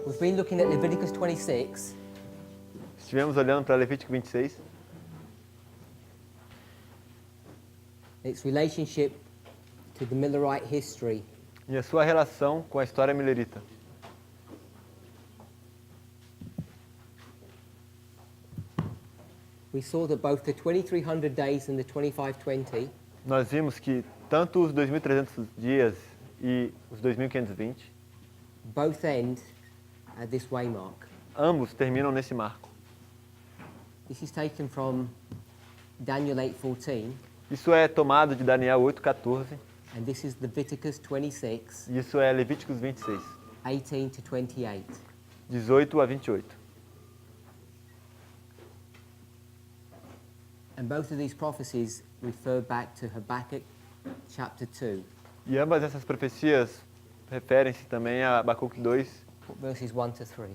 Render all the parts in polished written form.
We've been looking at Leviticus 26. Estivemos olhando para Levítico 26, Its relationship to the Millerite history. e a sua relação com a história milerita. We saw that both the 2300 days and the 2520 Nós vimos que tanto os 2.300 dias e os 2.520, both end at this waymark. ambos terminam nesse marco. This is taken from Daniel 8:14, Isso é tomado de Daniel 8:14, and this is Leviticus 26, e isso é Levíticos 26, 18 to 28. 18 a 28. And both of these prophecies refer back to Habakkuk chapter 2, E ambas essas profecias referem-se também a Abacuque 2, verses 1 to 3.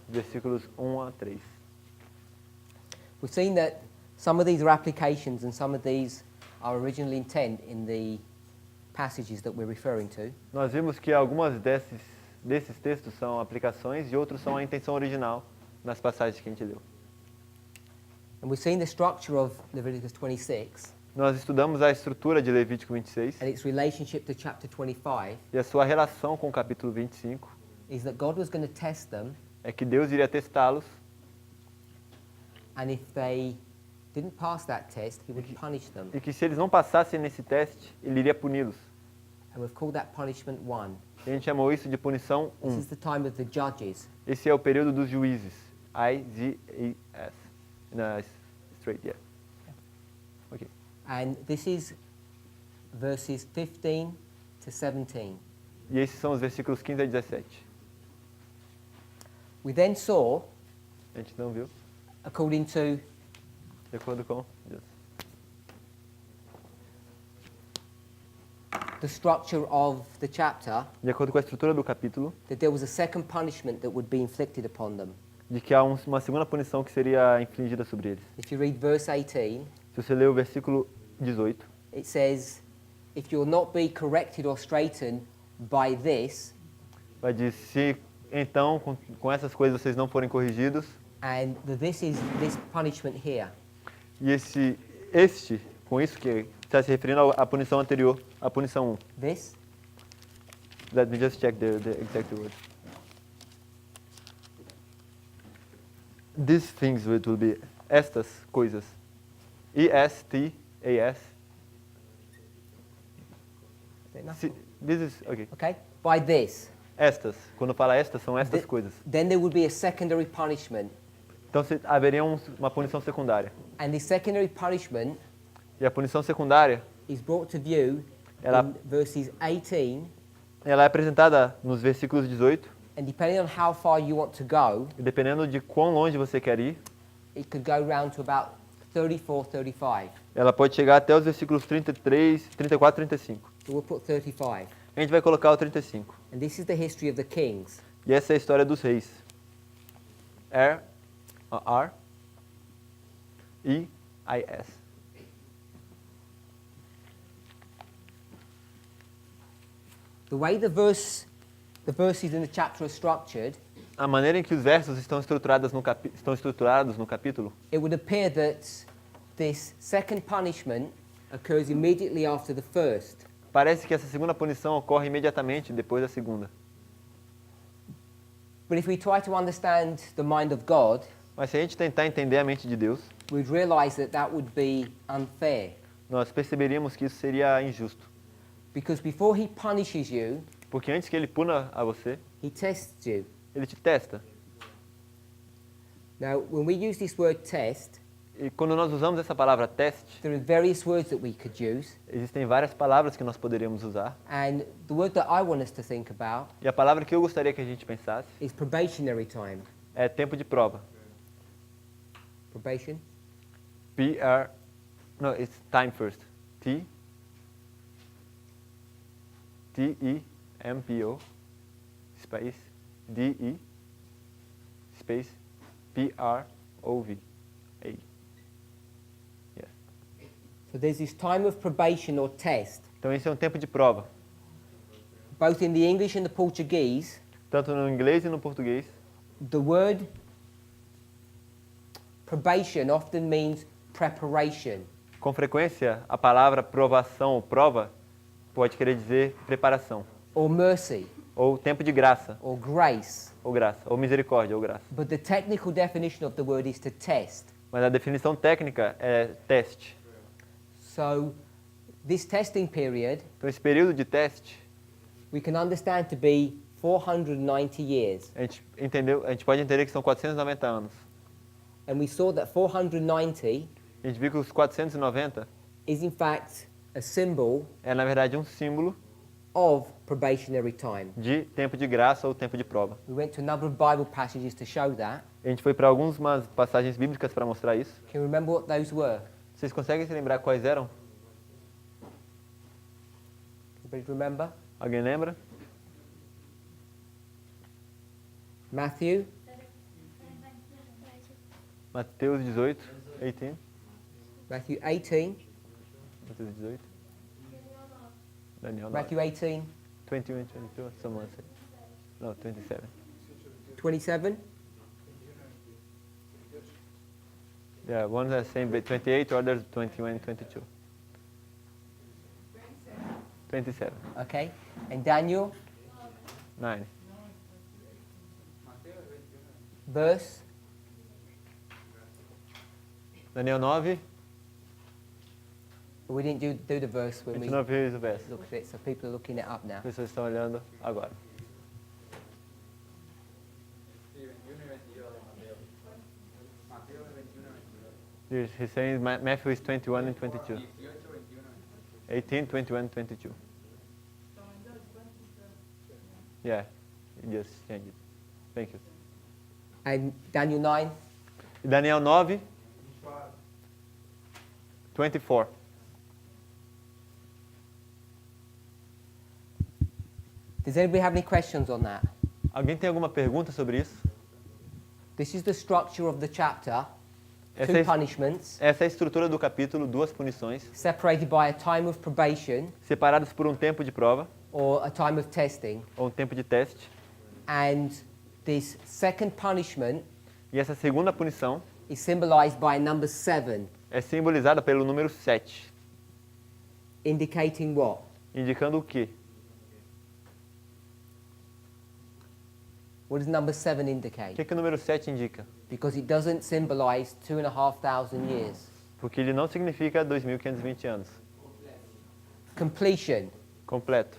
versículos 1 a 3. We've seen that some of these are applications and some of these are original intent in the passages that we're referring to. Nós vimos que algumas desses textos são aplicações e outros são a intenção original nas passagens que a gente leu. And we've seen the structure of Leviticus 26 Nós estudamos a estrutura de Levítico 26 and its relationship to chapter 25 e a sua relação com o capítulo 25 is that God was going to test them, é que Deus iria testá-los and if they didn't pass that test, he would punish them. e que se eles não passassem nesse teste, Ele iria puni-los. And we've called that punishment 1. E a gente chamou isso de punição This 1. is the time of the judges. Esse é o período dos juízes. I-Z-E-S. No, straight, yeah. Okay. And this is verses 15 to 17. E esses são os versículos 15 a 17. We then saw, A gente não viu? according to De acordo com Deus. the structure of the chapter, De acordo com a estrutura do capítulo, that there was a second punishment that would be inflicted upon them. de que há uma segunda punição que seria infligida sobre eles. If you read verse 18, Se você ler o versículo 18, it says, if you'll not be corrected or straightened by this, vai dizer, se então com essas coisas vocês não forem corrigidos, and this is this punishment here. e com isso que está se referindo à punição anterior, à punição 1. This, Let me just check the exact word. These things it will be estas coisas. E-S-T-A-S. is it enough? This is, okay. Okay, by this. Estas. Quando fala estas, são estas Th- coisas. Then there would be a secondary punishment, Então haveria uma punição secundária. and the secondary punishment E a punição secundária, is brought to view Ela- in verses 18, ela é apresentada nos versículos 18, and depending on how far you want to go, e dependendo de quão longe você quer ir, it could go round to about 34, 35. ela pode chegar até os versículos 33, 34 e 35. So we'll put 35. A gente vai colocar o 35. And this is the history of the kings. E essa é a história dos reis. R-E-I-S. The way the verses in the chapter are structured, A maneira em que os versos estão estruturados no capítulo, it would appear that this second punishment occurs immediately after the first. parece que essa segunda punição ocorre imediatamente depois da segunda. But if we try to understand the mind of God, Mas se a gente tentar entender a mente de Deus, we'd realize that that would be unfair. nós perceberíamos que isso seria injusto. Because before he punishes you, Porque antes que ele puna a você, he tests you. ele te testa. Now, when we use this word test, E quando nós usamos essa palavra teste, there are various words that we could use. existem várias palavras que nós poderíamos usar. And the word that I want us to think about E a palavra que eu gostaria que a gente pensasse is probationary time. é tempo de prova. Probation? No, it's time first. T-E-M-P-O space D-E space P-R-O-V-A. Yes. So there's this time of probation or test, Então esse é um tempo de prova. both in the English and the Portuguese. Tanto no inglês e no português, the word probation often means preparation. Com frequência, a palavra provação ou prova pode querer dizer preparação, Or mercy, ou tempo de graça, or grace. ou graça, ou misericórdia, ou graça. But the technical definition of the word is to test. Mas a definição técnica é teste. So, this testing period, Então, esse período de teste, we can understand to be 490 years. a gente pode entender que são 490 anos. And we saw that 490 A gente viu que os 490 is in fact a symbol é, na verdade, um símbolo of probationary time. de tempo de graça ou tempo de prova. We went to a number of Bible passages to show that. A gente foi para algumas passagens bíblicas para mostrar isso. Can you remember what those were? Vocês conseguem se lembrar quais eram? Everybody remember? Alguém lembra? Matthew, Mateus 18, 18. Matthew 18, Mateus 18. Daniel 9. Matthew 18, 21 and 22, someone said. No, 27. 27. Yeah, one is saying 28, others 21 and 22. 27. Okay. And Daniel, 9. verse Daniel 9, we didn't do the verse when we 29 vezes o verso. looked at it, so people are looking it up now. As pessoas estão olhando agora. He's saying Matthew is 21 and 22. 18, 21 and 22. Yeah, you just changed it. Thank you. And Daniel 9, E Daniel 9, 24. does anybody have any questions on that? Alguém tem alguma pergunta sobre isso? This is the structure of the chapter. Essa Two é, punishments, essa é a estrutura do capítulo, duas punições, separated by a time of probation separadas por um tempo de prova, or a time of testing. ou um tempo de teste. And this second punishment E essa segunda punição is symbolized by number 7, é simbolizada pelo número 7, indicating what? indicando o quê? What does number 7 O indicate? que o número 7 indica? Because it doesn't symbolize 2,500 years. Porque ele não significa 2.520 anos. Completion. Completo.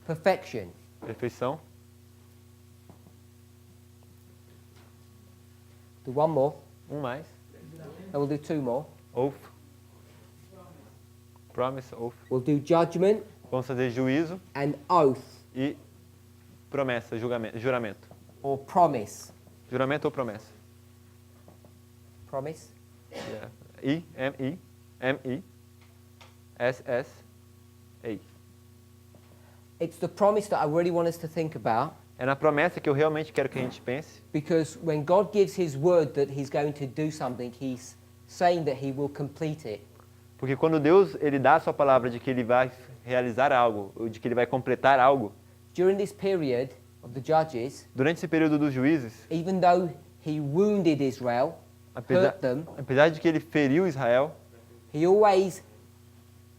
Perfection. Perfeição. Do one more, Um mais. and we'll do two more. Oath. Promise, oath. We'll do judgment Vamos fazer juízo and oath, e promessa, juramento. or promise. Juramento ou promessa? Promise? Yeah. I-M-I-M-I-S-S-A. It's the promise that I really want us to think about, É na promessa que eu realmente quero que a gente pense, because when God gives His word that He's going to do something, He's saying that He will complete it. porque quando Deus ele dá a sua palavra de que ele vai realizar algo, ou de que ele vai completar algo, During this period of the judges, durante esse período dos juízes, even though He wounded Israel, hurt them, apesar de que ele feriu Israel, He always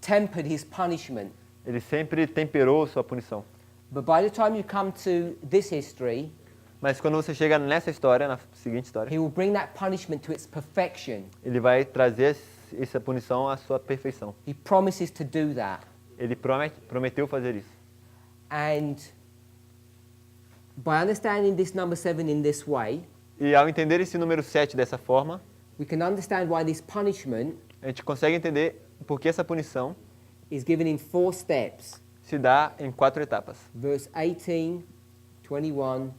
tempered His punishment. ele sempre temperou sua punição. But by the time you come to this history, Mas quando você chega nessa história, na seguinte história, He will bring that punishment to its perfection. ele vai trazer essa punição à sua perfeição. He promises to do that. Ele prometeu fazer isso. And by understanding this number 7 in this way, E ao entender esse número 7 dessa forma, we can understand why this punishment a gente consegue entender por que essa punição is given in 4 steps. se dá em 4 etapas. Verse 18, 21,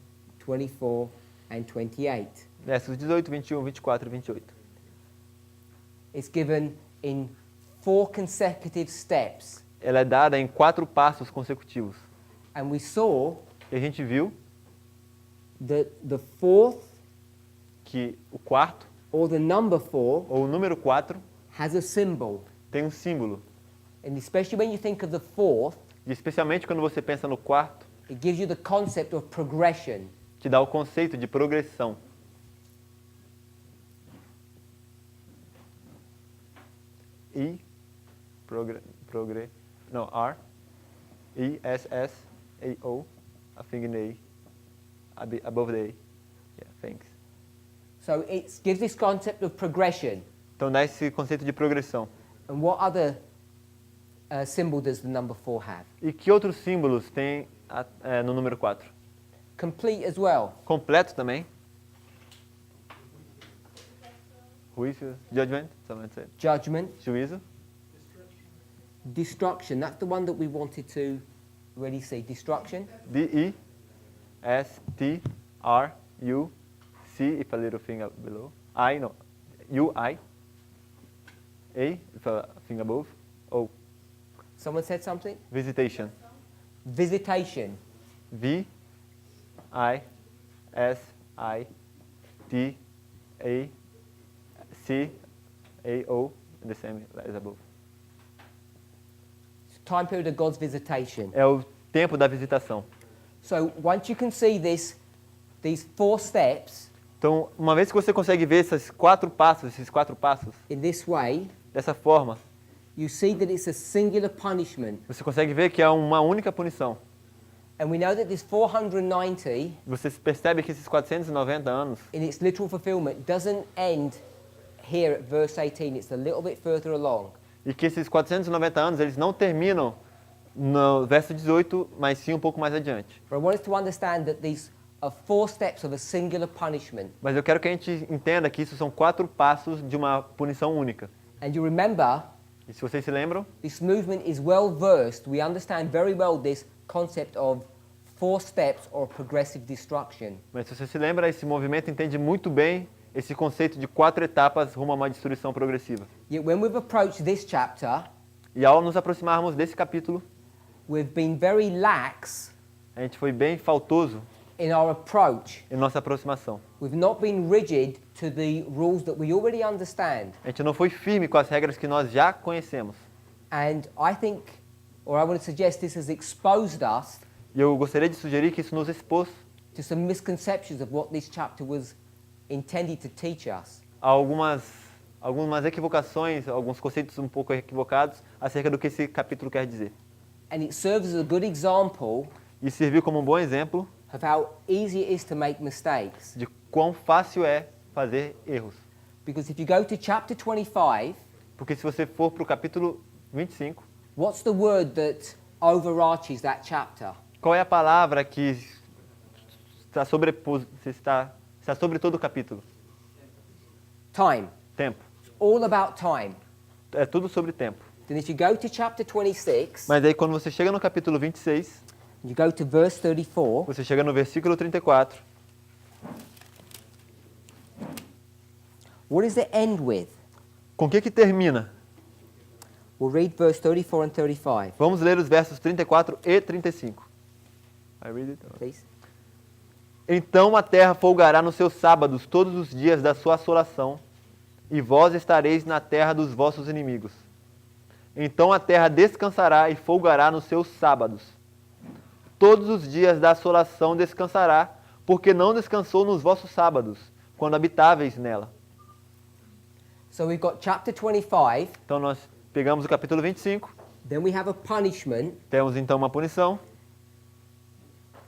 24, and 28. Versos 18, 21, 24 e 28. It's given in 4 consecutive steps. Ela é dada em 4 passos consecutivos. And we saw E a gente viu that the fourth, que o quarto, or the number 4, ou o número 4, has a symbol. tem um símbolo. And especially when you think of the fourth, E especialmente quando você pensa no quarto, it gives you the concept of progression. te dá o conceito de progressão. E, não, R, E, S, S, A, O, a thing in A, above the A. Yeah, thanks. So it gives this concept of progression. Então dá esse conceito de progressão. And what other symbol does the number 4 have? E que outros símbolos tem no número 4? Complete as well. Completo também. Juízo, judgment, someone said. Judgment. Juízo. Destruction. That's the one that we wanted to really see. Destruction. D-E-S-T-R-U-C, if a little thing below. I, no. U-I. A, if a thing above. O. Someone said something? Visitation. Visitation. V-I-S-I-T-A-C-A-O, the same as above. Time period of God's visitation. É o tempo da visitação. So once you can see these 4 steps Então, uma vez que você consegue ver esses quatro passos, in this way, dessa forma, you see that it's a singular punishment. você consegue ver que é uma única punição. And we know that this 490, Você percebe que esses 490 anos, in its literal fulfillment, doesn't end here at verse 18. It's a little bit further along. e que esses 490 anos, eles não terminam no verso 18, mas sim um pouco mais adiante. But I want us to understand that these are 4 steps of a singular punishment. Mas eu quero que a gente entenda que isso são 4 passos de uma punição única. And you remember, E se vocês se lembram, this movement is well versed. We understand very well this concept of 4 steps or progressive destruction. mas se você se lembra, esse movimento entende muito bem esse conceito de 4 etapas rumo a uma destruição progressiva. Yet when we've approached this chapter, E ao nos aproximarmos desse capítulo, we've been very lax a gente foi bem faltoso in our approach. em nossa aproximação. We've not been rigid to the rules that we already understand. A gente não foi firme com as regras que nós já conhecemos. And I think, or I want to suggest, this has exposed us E eu gostaria de sugerir que isso nos expôs to some misconceptions of what this chapter was intended to teach us. a algumas equivocações, alguns conceitos um pouco equivocados acerca do que esse capítulo quer dizer. And it serves as a good example E serviu como um bom exemplo of how easy it is to make mistakes. de quão fácil é fazer erros. Because if you go to chapter 25, Porque se você for para o capítulo 25, what's the word that overarches that chapter? qual é a palavra que está sobre todo o capítulo? Time. Tempo. It's all about time. É tudo sobre tempo. Then if you go to chapter 26, Mas aí quando você chega no capítulo 26, and you go to verse 34, você chega no versículo 34, what does it end with? com o que termina? We'll read verse 34 and 35, Vamos ler os versos 34 e 35. I read it? please. Então a terra folgará nos seus sábados todos os dias da sua assolação, e vós estareis na terra dos vossos inimigos. Então a terra descansará e folgará nos seus sábados. Todos os dias da assolação descansará, porque não descansou nos vossos sábados, quando habitáveis nela. So we've got chapter 25, Então nós pegamos o capítulo 25, then we have a punishment, temos então uma punição,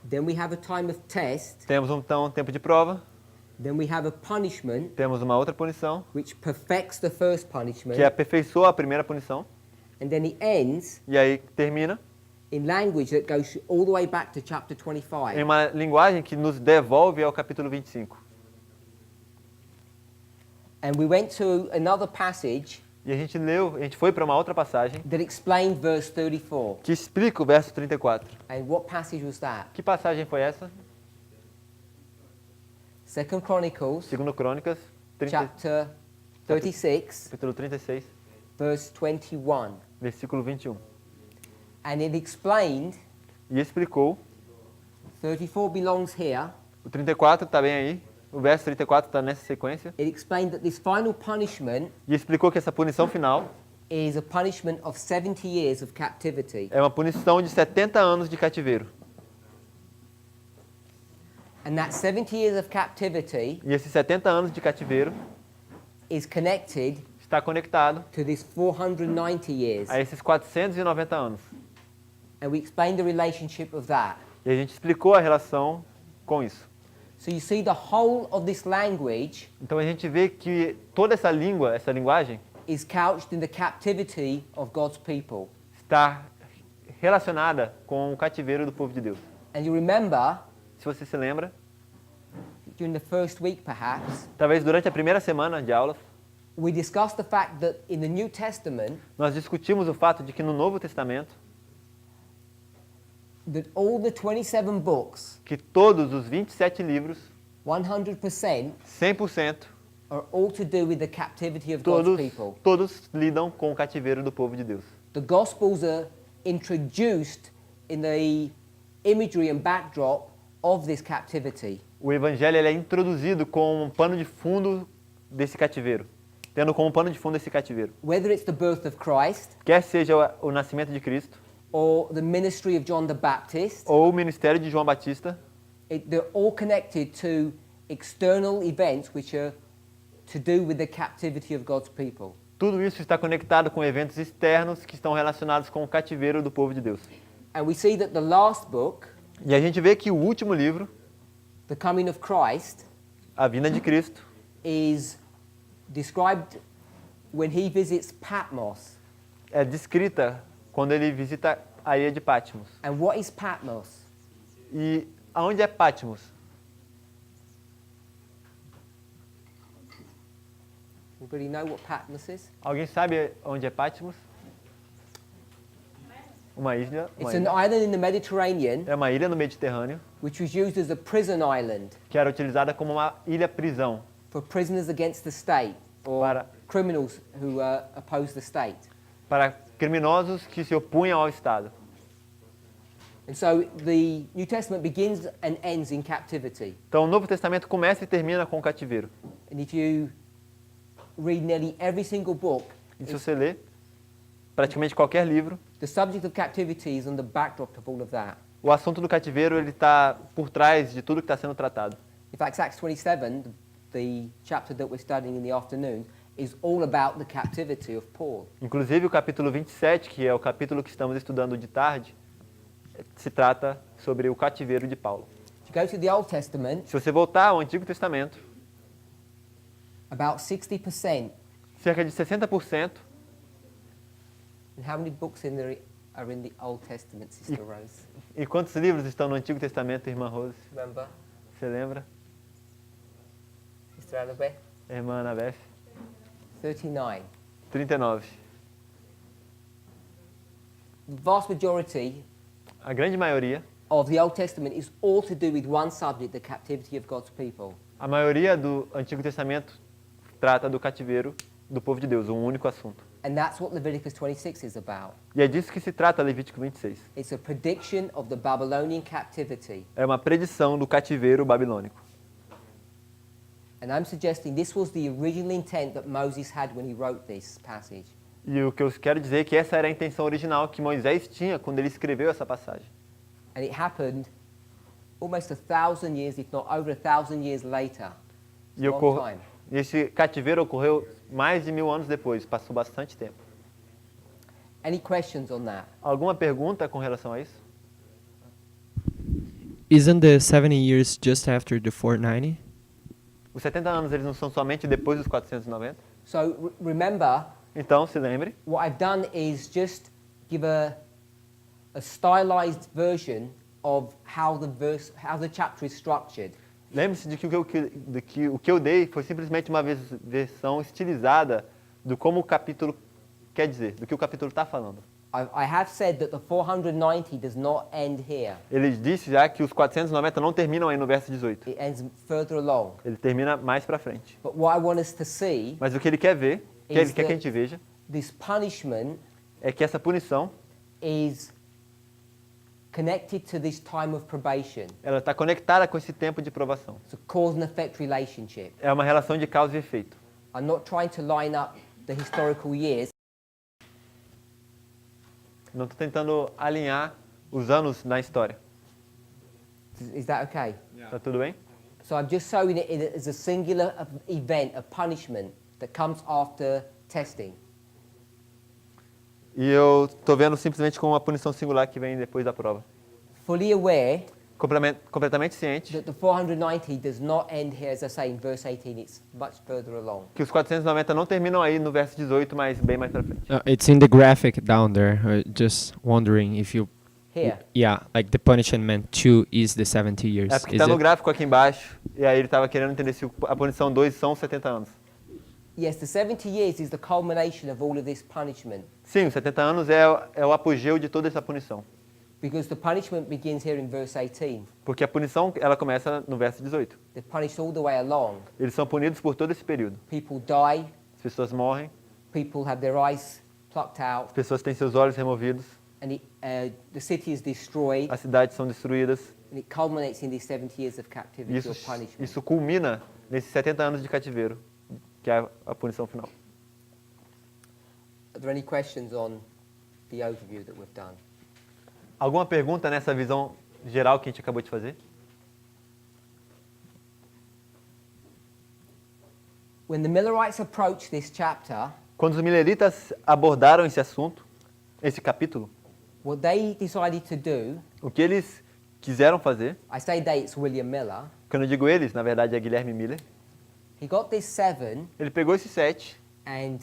then we have a time of test, temos então um tempo de prova, then we have a punishment temos uma outra punição, which perfects the first punishment, que aperfeiçoa a primeira punição, and then it ends e aí termina in language that goes all the way back to chapter 25. em uma linguagem que nos devolve ao capítulo 25. And we went to another passage E a gente foi para uma outra passagem that explained verse 34. que explica o verso 34. And what passage was that? Que passagem foi essa? 2 Chronicles, Segundo Crônicas, chapter 36, capítulo 36, verse 21. versículo 21. And it explained, E explicou, 34 belongs here, o 34 está bem aí, o verso 34 está nessa sequência, it explained that this final punishment e explicou que essa punição final is a punishment of 70 years of captivity. É uma punição de 70 anos de cativeiro. And that 70 years of captivity E esses 70 anos de cativeiro is connected está conectado to this 490 years. a esses 490 anos. And we explained the relationship of that. E a gente explicou a relação com isso. So you see the whole of this language Então a gente vê que toda essa língua, essa linguagem, is couched in the captivity of God's people. está relacionada com o cativeiro do povo de Deus. And you remember, Se você se lembra, during the first week perhaps, talvez durante a primeira semana de aulas, we discussed the fact that in the New Testament, nós discutimos o fato de que no Novo Testamento, that all the 27 books, que todos os 27 livros, 100%, 100%, are all to do with the captivity of God's people. todos lidam com o cativeiro do povo de Deus. The Gospels are introduced in the imagery and backdrop of this captivity. O Evangelho ele é introduzido com um pano de fundo desse cativeiro, tendo como pano de fundo esse cativeiro. Whether it's the birth of Christ, Quer seja o nascimento de Cristo, or the ministry of John the Baptist, ou o ministério de João Batista, they're all connected to external events which are to do with the captivity of God's people. tudo isso está conectado com eventos externos que estão relacionados com o cativeiro do povo de Deus. And we see that the last book, E a gente vê que o último livro, The Coming of Christ, A Vinda de Cristo, is described when he visits Patmos. é descrita quando ele visita a ilha de Patmos. And what is Patmos? E aonde é Patmos? Anybody know what Patmos is? Alguém sabe onde é Patmos? Uma ilha. It's an island in the Mediterranean É uma ilha no Mediterrâneo which was used as a prison island que era utilizada como uma ilha-prisão for prisoners against the state or Para- criminals who oppose the state. para criminosos que se opunham ao Estado. And so the New Testament begins and ends in captivity. Então o Novo Testamento começa e termina com o cativeiro. And if you read nearly every single book, E se você lê praticamente qualquer livro, the subject of captivity is on the backdrop of all of that. o assunto do cativeiro ele está por trás de tudo que está sendo tratado. In fact, Acts 27, the chapter that we're studying in the afternoon, is all about the captivity of Paul. Inclusive o capítulo 27, que é o capítulo que estamos estudando de tarde, se trata sobre o cativeiro de Paulo. If you go to the Old Testament, Se você voltar ao Antigo Testamento, about 60%. cerca de 60%, And how many books are in the Old Testament, Sister Rose? e quantos livros estão no Antigo Testamento, irmã Rose? Remember? Você lembra? Sister Annabeth? Irmã Anabeth? 39. 39. The vast majority A grande maioria, of the Old Testament is all to do with one subject, the captivity of God's people. a maioria do Antigo Testamento trata do cativeiro do povo de Deus, um único assunto. And that's what Leviticus 26 is about. E é disso que se trata Levítico 26. It's a prediction of the Babylonian captivity. É uma predição do cativeiro babilônico. And I'm suggesting this was the original intent that Moses had when he wrote this passage. E o que eu quero dizer é que essa era a intenção original que Moisés tinha quando ele escreveu essa passagem. And it happened almost 1,000 years, if not over 1,000 years later. It's E a long time. esse cativeiro ocorreu mais de 1000 anos depois, passou bastante tempo. Any questions on that? Alguma pergunta com relação a isso? Isn't the 70 years just after the 490? Os 70 anos eles não são somente depois dos 490? So remember, Então, se lembre, what I've done is just give a stylized version of how the chapter is structured. lembre-se de que o que eu dei foi simplesmente uma versão estilizada do como o capítulo quer dizer, do que o capítulo está falando. I have said that the 490 does not end here. Ele disse já que os 490 não terminam aí no verso 18. It ends further along. Ele termina mais para frente. But what I want us to see, Mas o que ele quer ver, que ele quer que a gente veja, this punishment é que essa punição, is connected to this time of probation. ela está conectada com esse tempo de provação. It's a cause and effect relationship. É uma relação de causa e efeito. I'm not trying to line up the historical years. Não estou tentando alinhar os anos na história. Is that okay? Tá tudo bem? So I'm just showing it as a singular event, a punishment that comes after testing. E eu estou vendo simplesmente como uma punição singular que vem depois da prova. Fully aware Completamente ciente that the 490 does not end here, as I say, in verse 18. It's much further along. que os 490 não terminam aí no verso 18, mas bem mais pra frente. It's in the graphic down there. Just wondering if you. Here. Yeah, like the punishment 2 is the 70 years. É porque Is está no it? gráfico aqui embaixo, e aí ele estava querendo entender se a punição 2 são 70 anos. Yes, the 70 years is the culmination of all of this punishment. Sim, os 70 anos é o apogeu de toda essa punição. Because the punishment begins here in verse 18. Porque a punição, ela começa no verso 18. They're punished all the way along. Eles são punidos por todo esse período. People die, As pessoas morrem, people have their eyes plucked out, as pessoas têm seus olhos removidos, and the city is destroyed, as cidades são destruídas. and it culminates in these 70 years of E captivity or punishment. isso culmina nesses 70 anos de cativeiro, que é a punição final. Are there any questions on the overview that we've done? Alguma pergunta nessa visão geral que a gente acabou de fazer? When the Millerites approached this chapter, Quando os mileritas abordaram esse assunto, esse capítulo, what they decided to do, o que eles quiseram fazer, I say they, it's William Miller, quando eu digo eles, na verdade é Guilherme Miller, he got this 7, ele pegou esse 7 and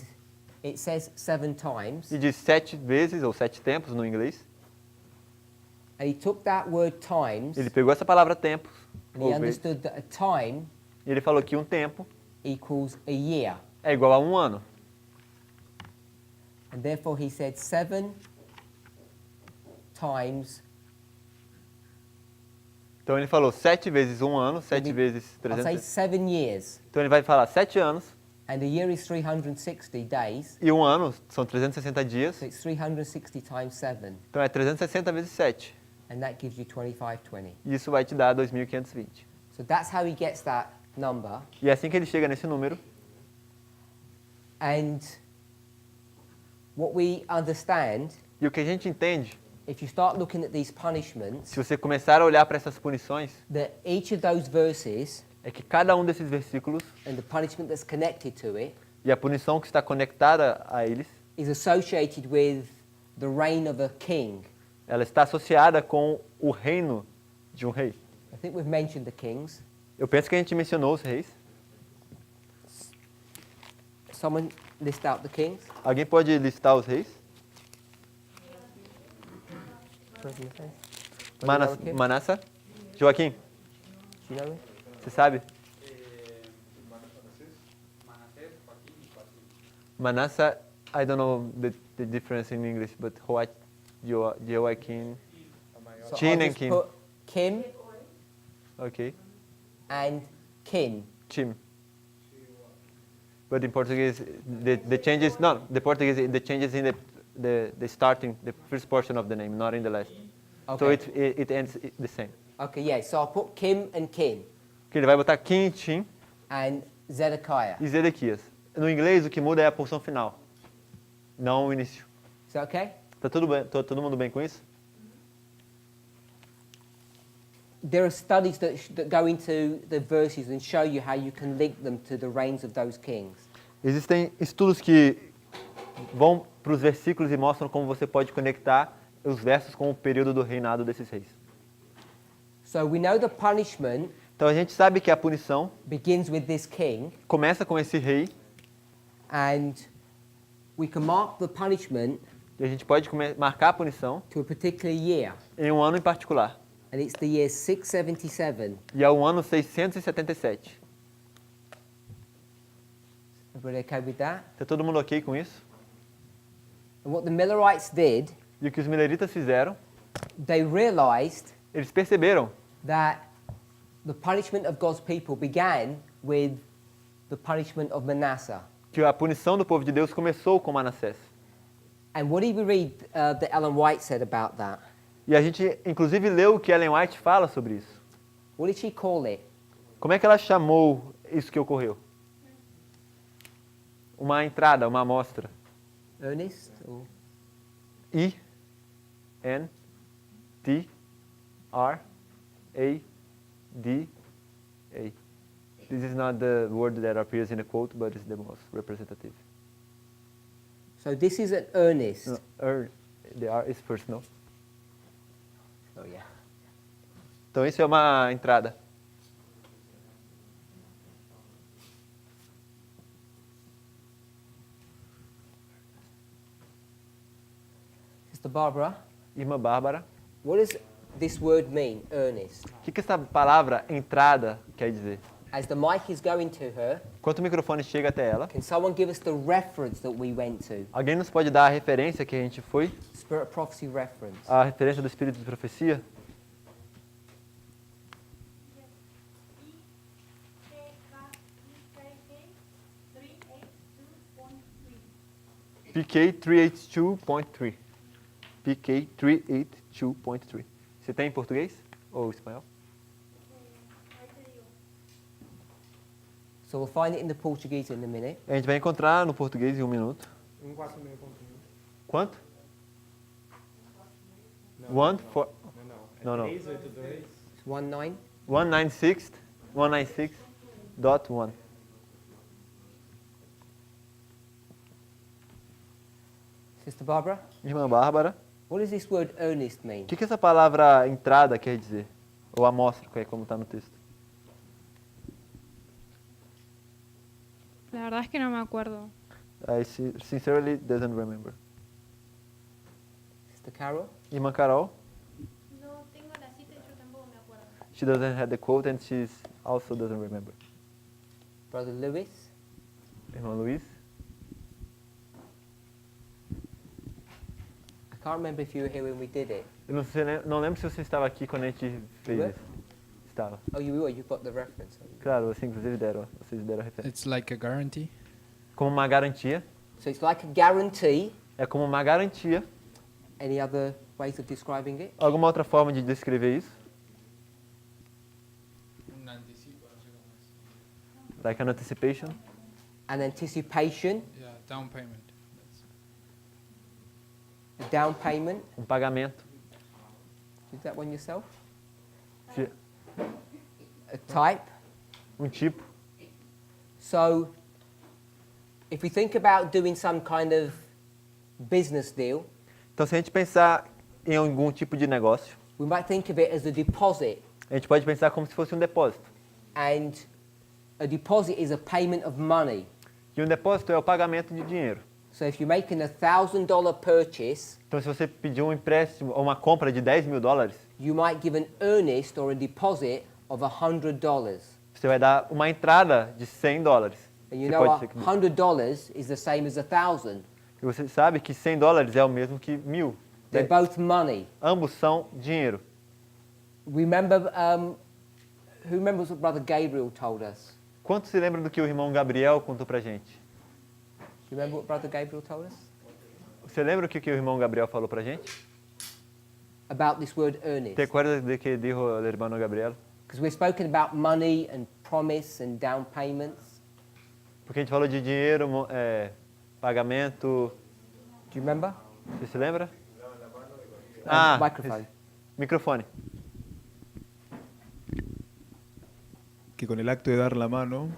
it says 7 times, e diz 7 vezes, ou 7 tempos no inglês. and he took that word times, Ele pegou essa palavra tempos, and he ou vezes, understood that a time e ele falou que um tempo equals a year. é igual a um ano. And therefore he said 7 times, Então ele falou 7 vezes um ano, 7 vezes I'll say 300. 7 years, Então ele vai falar 7 anos, and a year is 360 days, e um ano são 360 dias, so it's 360 times 7, então é 360 vezes 7. and that gives you 2520. E isso vai te dar 2.520. So that's how he gets that number, E é assim que ele chega nesse número. and what we understand, E o que a gente entende, if you start looking at these punishments, se você começar a olhar para essas punições, that each of those verses é que cada um desses versículos and the punishment that's connected to it e a punição que está conectada a eles, is associated with the reign of a king. ela está associada com o reino de um rei. I think we've mentioned the kings. Eu penso que a gente mencionou os reis. Someone list out the kings. Alguém pode listar os reis? Manasseh? Joaquim, Do you know it? você sabe? Manasseh, I don't know the difference in English, but Joaquim, So Chin I'll and just Kim. put Kim Okay, and Kin. Chim. But in Portuguese, the changes, no, the Portuguese, the changes in the starting, the first portion of the name, not in the last. So Okay. it ends the same. Okay, yeah. So I'll put Kim and Kin Que ele vai botar Kim, Chim and Zedekiah. e Zedequias. No inglês, o que muda é a porção final, não o início. Is that okay? Tá tudo bem? Todo mundo bem com isso? There are studies that go into the verses and show you how you can link them to the reigns of those kings. Existem estudos que vão para os versículos e mostram como você pode conectar os versos com o período do reinado desses reis. So we know the punishment Então a gente sabe que a punição begins with this king, começa com esse rei, and we can mark the punishment e a gente pode marcar a punição to a particular year, em um ano em particular. and it's the year 677. E é o ano 677. Everybody okay with that? Tá todo mundo ok com isso? And what the Millerites did, E o que os mileritas fizeram, they realized eles perceberam that the punishment of God's people began with the punishment of Manasseh. que a punição do povo de Deus começou com Manassés. And what did we read that Ellen White said about that? E a gente, inclusive, leu o que Ellen White fala sobre isso. What did she call it? Como é que ela chamou isso que ocorreu? Uma entrada, uma amostra. Earnest? Or? E This is not the word that appears in the quote, but it's the most representative. So this is an earnest. No, the R is personal. Oh yeah. Então isso é uma entrada. Sister Barbara, Irmã Bárbara, what does this word mean, earnest? o que essa palavra entrada quer dizer? As the mic is going to her, Enquanto o microfone chega até ela, can someone give us the reference that we went to? alguém nos pode dar a referência que a gente foi? Spirit of prophecy reference. A referência do Espírito de Profecia? PK 382.3. PK 382.3. Você tem em português ou espanhol? So we'll find it in the Portuguese in a minute. A gente vai encontrar no português em 1 minuto. 146.1. Quanto? Não, One for não. Não, É não. 382. It's 19. 196.1. Sister Barbara, Irmã Bárbara, what does this word earnest mean? o que essa palavra entrada quer dizer? Ou amostra, que é como está no texto. La verdad es que no me acuerdo. I sincerely doesn't remember. Sister Carol, Irmã Carol, No tengo la cita y yo tampoco me acuerdo. she doesn't have the quote and she also doesn't remember. Brother Lewis, Irmão Luiz, I can't remember if you were here when we did it. eu não lembro se você estava aqui quando a gente fez Ué? isso. Estava. Oh, you were. You've got the reference. Claro, vocês inclusive vocês deram a referência. It's like a guarantee. Como uma garantia, So it's like a guarantee. é como uma garantia. Any other ways of describing it? Alguma outra forma de descrever isso? Like an anticipation? An anticipation, Yeah, down payment. a down payment. Pagamento. Did that one yourself? De A type. tipo. So if we think about doing some kind of business deal, Então, se a gente pensar em algum tipo de negócio, we might think of it as a deposit. a gente pode pensar como se fosse um depósito. And a deposit is a payment of money. E um depósito é o pagamento de dinheiro. So if you're making a $1,000 purchase, Então, se você pedir um empréstimo ou uma compra de $10.000, you might give an earnest or a deposit of $100. você vai dar uma entrada de $100. And you Você know pode ser que- $100 is the same as 1,000. E você sabe que $100 é o mesmo que 1.000. They're both money. Ambos são dinheiro. Remember, who remembers what Brother Gabriel told us? Quantos se lembram do que o irmão Gabriel contou pra gente? Do you remember what Brother Gabriel told us? Você lembra o que o irmão Gabriel falou pra gente? About this word earnest. ¿Te acuerdas de que dijo el hermano Gabriel? Because we're spoken about money and promise and down payments. Porque a gente falou de dinheiro, pagamento. Do you remember? Você se lembra? Microphone. Microfone. Que con el acto de dar la mano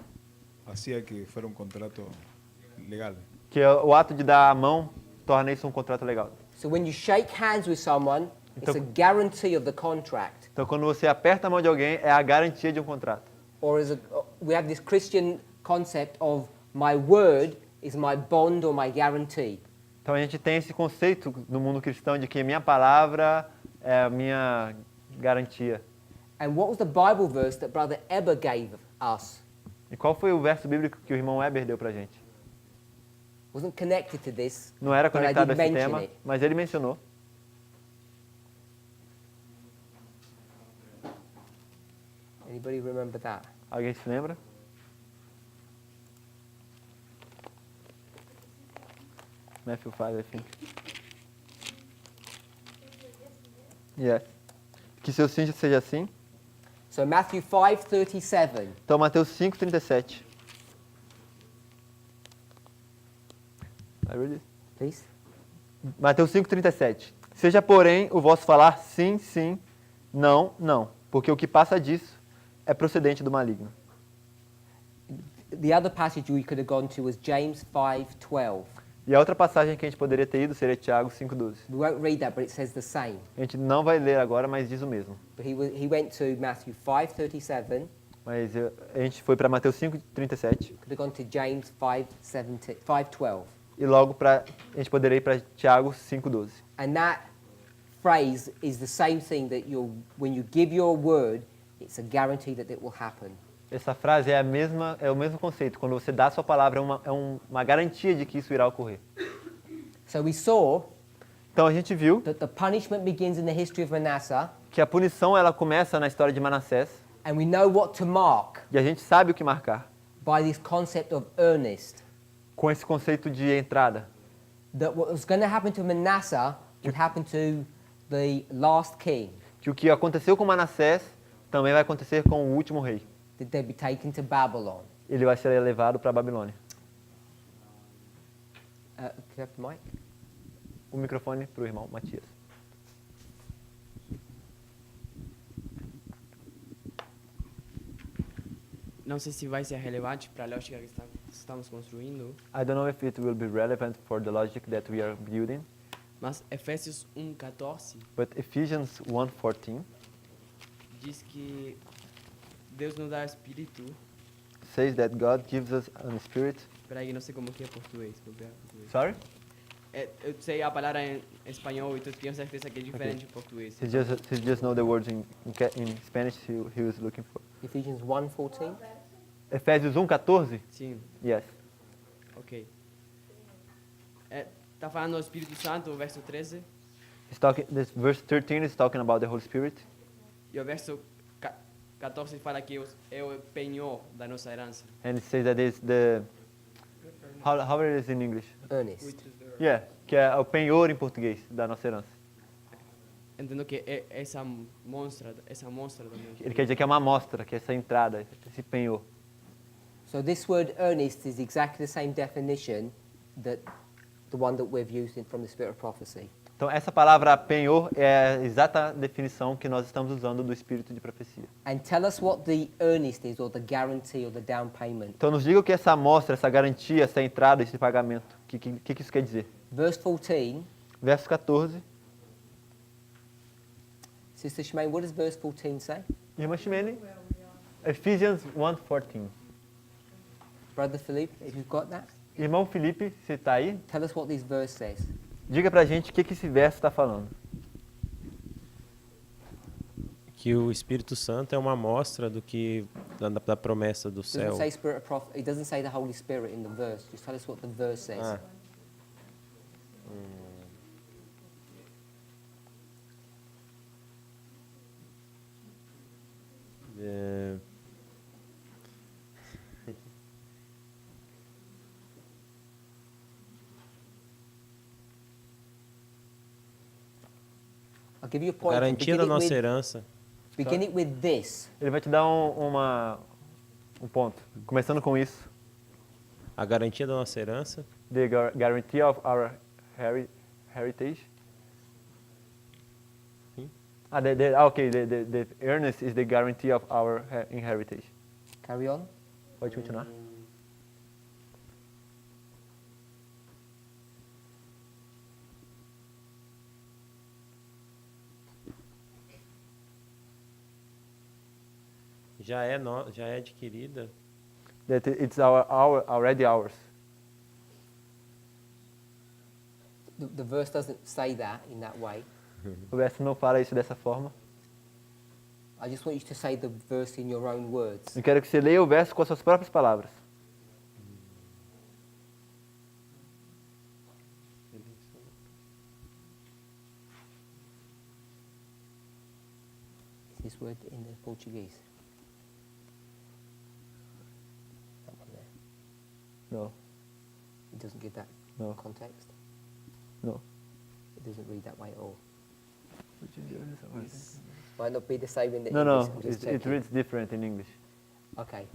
hacía que fuera un contrato legal. Que o ato de dar a mão torna isso um contrato legal. So when you shake hands with someone, it's a Então- guarantee of the contract. Então, quando você aperta a mão de alguém, é a garantia de um contrato. Or we have this Christian concept of my word is my bond or my guarantee. Então, a gente tem esse conceito no mundo cristão de que minha palavra é a minha garantia. And what was the Bible verse that Brother Eber gave us? E qual foi o verso bíblico que o irmão Weber deu pra gente? Wasn't connected to this, Não era but I conectado a did esse mention tema, it. mas ele mencionou. Anybody remember that? Alguém se lembra? Matthew 5, I think. Yes. Que seu sim seja assim. So Matthew 5:37. Então, Mateus 5:37. Please. Mateus 5:37. Seja, porém, o vosso falar sim, sim, não, não, porque o que passa disso é procedente do maligno. The other passage we could have gone to was James 5:12. E a outra passagem que a gente poderia ter ido seria Tiago 5,12. We won't read that, but it says the same. A gente não vai ler agora, mas diz o mesmo. But he went to Matthew 5:37. Mas a gente foi para Mateus 5,37 Could have gone to James 5:12. e logo a gente poderia ir para Tiago 5,12. And that phrase is the same thing that when you give your word, it's a guarantee that it will happen. Essa frase é o mesmo conceito. Quando você dá a sua palavra, é uma garantia de que isso irá ocorrer. So we saw Então a gente viu that the punishment begins in the history of Manasseh, que a punição ela começa na história de Manassés and we know what to mark e a gente sabe o que marcar by this concept of earnest. com esse conceito de entrada. That what was going to happen to Manasseh would happen to the last king. Que o que aconteceu com Manassés também vai acontecer com o último rei. That they'd be taken to Babylon. Ele vai ser levado para a Babilônia. Can you have the mic? O microfone para o irmão Matias. Não sei se vai ser relevante para a lógica que estamos construindo, I don't know if it will be relevant for the logic that we are building, mas Efésios 1:14 but Ephesians 1:14 diz que Deus nos dá espírito. says that God gives us a spirit. Espera aí, não sei como que é português. Vou ver português. Sorry? Eu sei a palavra em espanhol e tu tenho certeza que é diferente em português. He just know the words in Spanish he was looking for. Ephesians 1:14. Efésios 1:14? Sim, Yes. ok. Tá falando do Espírito Santo, o verso 13, This verse 13 is talking about the Holy Spirit. e o verso 14 fala que é o penhor da nossa herança. And it says that it's the how it is in English? Earnest. Yeah, que é o penhor em português da nossa herança. Entendo que é essa monstra também. Ele quer dizer que é uma amostra, que é essa entrada, esse penhor. So this word earnest is exactly the same definition that the one that we've used from the spirit of prophecy. Então essa palavra penhor é a exata definição que nós estamos usando do espírito de profecia. And tell us what the earnest is, or the guarantee, or the down payment. Então nos diga o que é essa amostra, essa garantia, essa entrada, esse pagamento. O que isso quer dizer? Verse 14. Verso 14. Sister Shemaine, what does verse 14 say? Irmã Ximene, Ephesians 1:14. Brother Philippe, if you've got that, Irmão Felipe, você está aí? tell us what this verse says. Diga pra gente o que esse verso está falando. Que o Espírito Santo é uma amostra do que da promessa do It doesn't céu. say spirit of prophet. It doesn't say the Holy Spirit in the verse. Just tell us what the verse says. Ah. É, I'll give you a point. garantia da nossa herança. Begin it with this. Ele vai te dar um ponto. Começando com isso. A garantia da nossa herança. The guarantee of our heritage. Sim. Okay. The earnest is the guarantee of our inheritance. Carry on. Pode continuar. Já é adquirida. That it's already ours. The verse doesn't say that in that way. O verso não fala isso dessa forma. I just want you to say the verse in your own words. Eu quero que você leia o verso com as suas próprias palavras. Is this word in the Portuguese? That one there. No. It doesn't give that No. context. No. It doesn't read that way at all. Might not be the same in the No. English. I'm just It checking. reads different in English. Okay.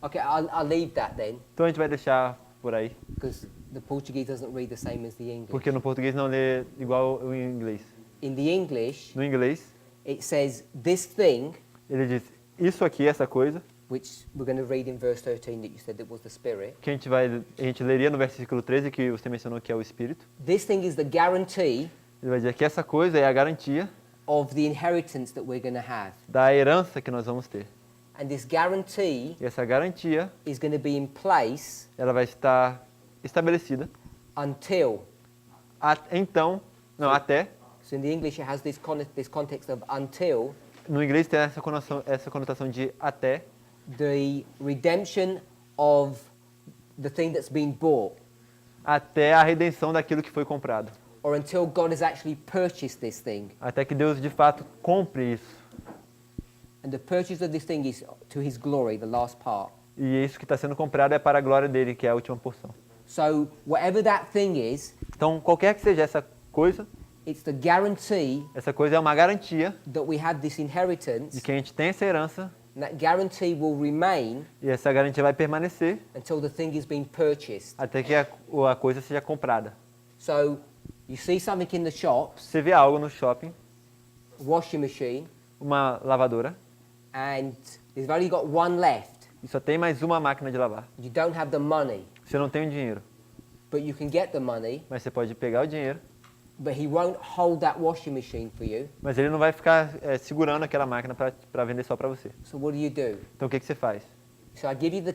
Okay, I'll leave that then, Então a gente vai deixar por aí. because The Portuguese doesn't read the same as the English. Porque no português não lê igual o inglês. In the English, No inglês, it says this thing, ele diz isso aqui, essa coisa, which we're going to read in verse 13 that you said that was the Spirit. que a gente leria no versículo 13, que você mencionou que é o Espírito. This thing is the guarantee Ele vai dizer que essa coisa é a garantia of the inheritance that we're going to have. da herança que nós vamos ter. And this guarantee E essa garantia, is going to be in place ela vai estar estabelecida until. então, não, até. So in the English it has this context of until No inglês tem essa conotação de até, the redemption of the thing that's been bought, até a redenção daquilo que foi comprado. or until God has actually purchased this thing. Até que Deus de fato compre isso. And the purchase of this thing is to His glory, the last part. E isso que está sendo comprado é para a glória dele, que é a última porção. So whatever that thing is, Então, qualquer que seja essa coisa it's the coisa é uma garantia that we have this inheritance, de que a gente tem essa herança, and that guarantee will remain e essa garantia vai permanecer until the thing is being purchased. até que a coisa seja comprada. So you see something in the shops, Você vê algo no shopping, washing machine, uma lavadora, and they've only got one left. e só tem mais uma máquina de lavar. You don't have the money, Você não tem o dinheiro, but you can get the money, mas você pode pegar o dinheiro, but he won't hold that washing machine for you. mas ele não vai ficar segurando aquela máquina para vender só para você. So what do? Então o que você faz? So I give you the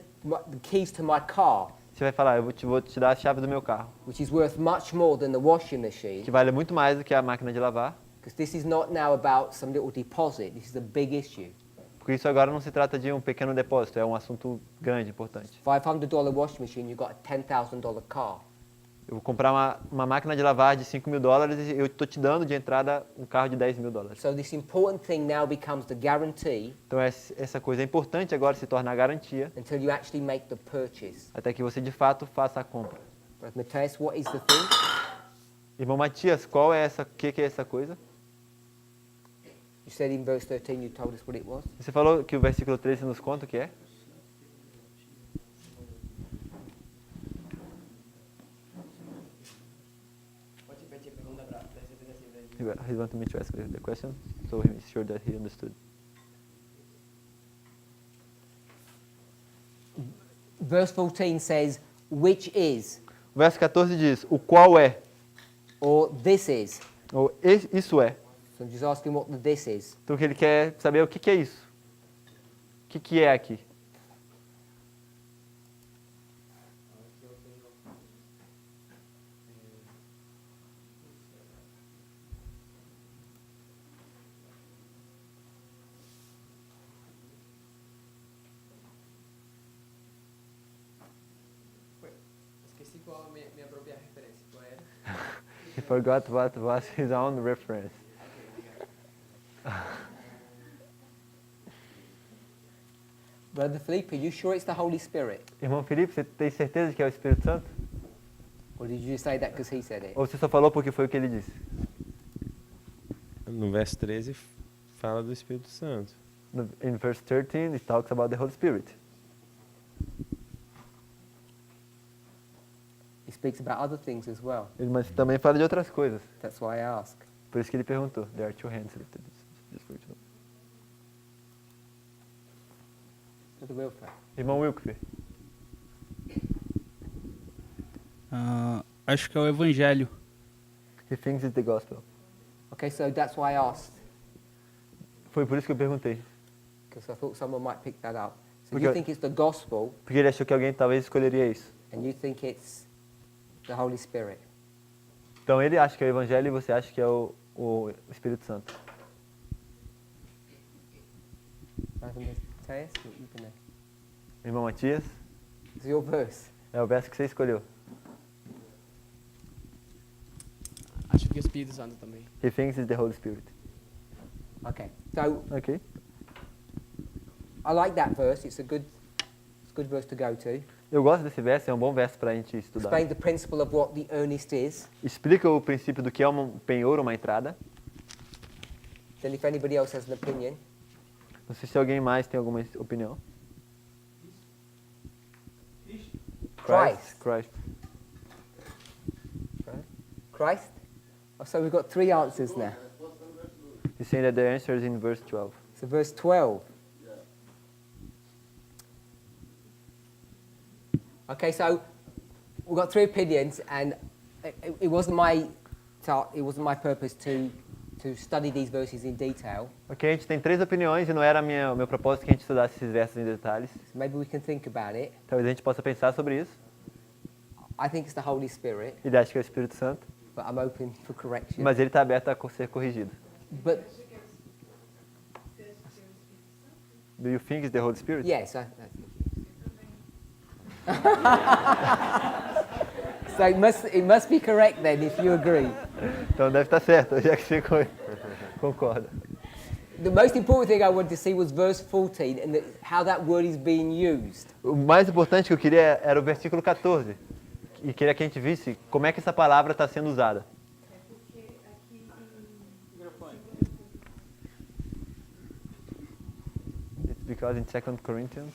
keys to my car, Você vai falar, eu vou te dar a chave do meu carro, which is worth much more than the washing machine, que vale muito mais do que a máquina de lavar, because this is not now about some little deposit. This is a big issue. porque isso agora não se trata de um pequeno depósito, é um assunto grande, importante. $500 washing machine, you got a $10,000 car. Eu vou comprar uma máquina de lavar de $5.000 e eu estou te dando de entrada um carro de $10.000. So this important thing now becomes the guarantee Então essa coisa é importante agora, se torna a garantia, until you actually make the purchase. até que você de fato faça a compra. Brother Matthias, what is the thing? Irmão Matias, qual é que é essa coisa? You said in verse 13 you told us what it was. Você falou que o versículo 13 nos conta o que é? Pode repetir a pergunta para ter certeza se entendi. He wanted me to ask the question, so he's sure that he understood. Verse 14 says, which is, O verso 14 diz, o qual é, or this is. ou isso é. So I'm just asking what the this is. Então ele quer saber o que é isso. O que é aqui? Esqueci qual a minha própria referência. Qual era? He forgot what was his own reference. Brother Felipe, are you sure it's the Holy Spirit? Irmão Felipe, você tem certeza de que é o Espírito Santo? Or did you just say that because he said it? Ou você só falou porque foi o que ele disse? No verso 13 fala do Espírito Santo. In verse 13, it talks about the Holy Spirit. He speaks about other things as well. Mas também fala de outras coisas. That's why I ask. Por isso que ele perguntou. There are two hands lifted. Just for you to know. Brother Wilfred. Irmão Wilkfer, Acho que é o Evangelho. he thinks it's the gospel. Okay, so that's why I asked, Foi por isso que eu perguntei. because I thought someone might pick that up. So Porque- you think it's the gospel, Porque ele achou que alguém talvez escolheria isso. and you think it's the Holy Spirit. Então ele acha que é o Evangelho e você acha que é o Espírito Santo. Brother Matthias, you can know. Irmão Matias, It's your verse. é o verso que você escolheu. Acho que o Espírito Santo também. He thinks it's the Holy Spirit. Okay, so Ok? I like that verse. It's a good verse to go to. Eu gosto desse verso, é um bom verso para a gente estudar. Explain the principle of what the earnest is. Explica o princípio do que é um penhor, uma entrada. Then if anybody else has an opinion, Não sei se alguém mais tem alguma opinião. Christ. Christ. Christ? Oh, so we've got 3 answers now. He's saying that the answer is in verse 12. So verse 12. Okay, so we've got 3 opinions, and it wasn't my purpose to study these verses in detail. Ok, a gente tem 3 opiniões e não era o meu propósito que a gente estudasse esses versos em detalhes. So maybe we can think about it. Talvez a gente possa pensar sobre isso. I think it's the Holy Spirit, Ele acha que é o Espírito Santo, but I'm open for correction. mas ele está aberto a ser corrigido. But Do you think it's the Holy Spirit? yes, I think. So it must be correct then, if you agree. Então deve estar certo, já que você concorda. The most important thing I wanted to see was verse 14 and how that word is being used. O mais importante que eu queria era o versículo 14. E queria que a gente visse como é que essa palavra está sendo usada. It's because in 2 Corinthians.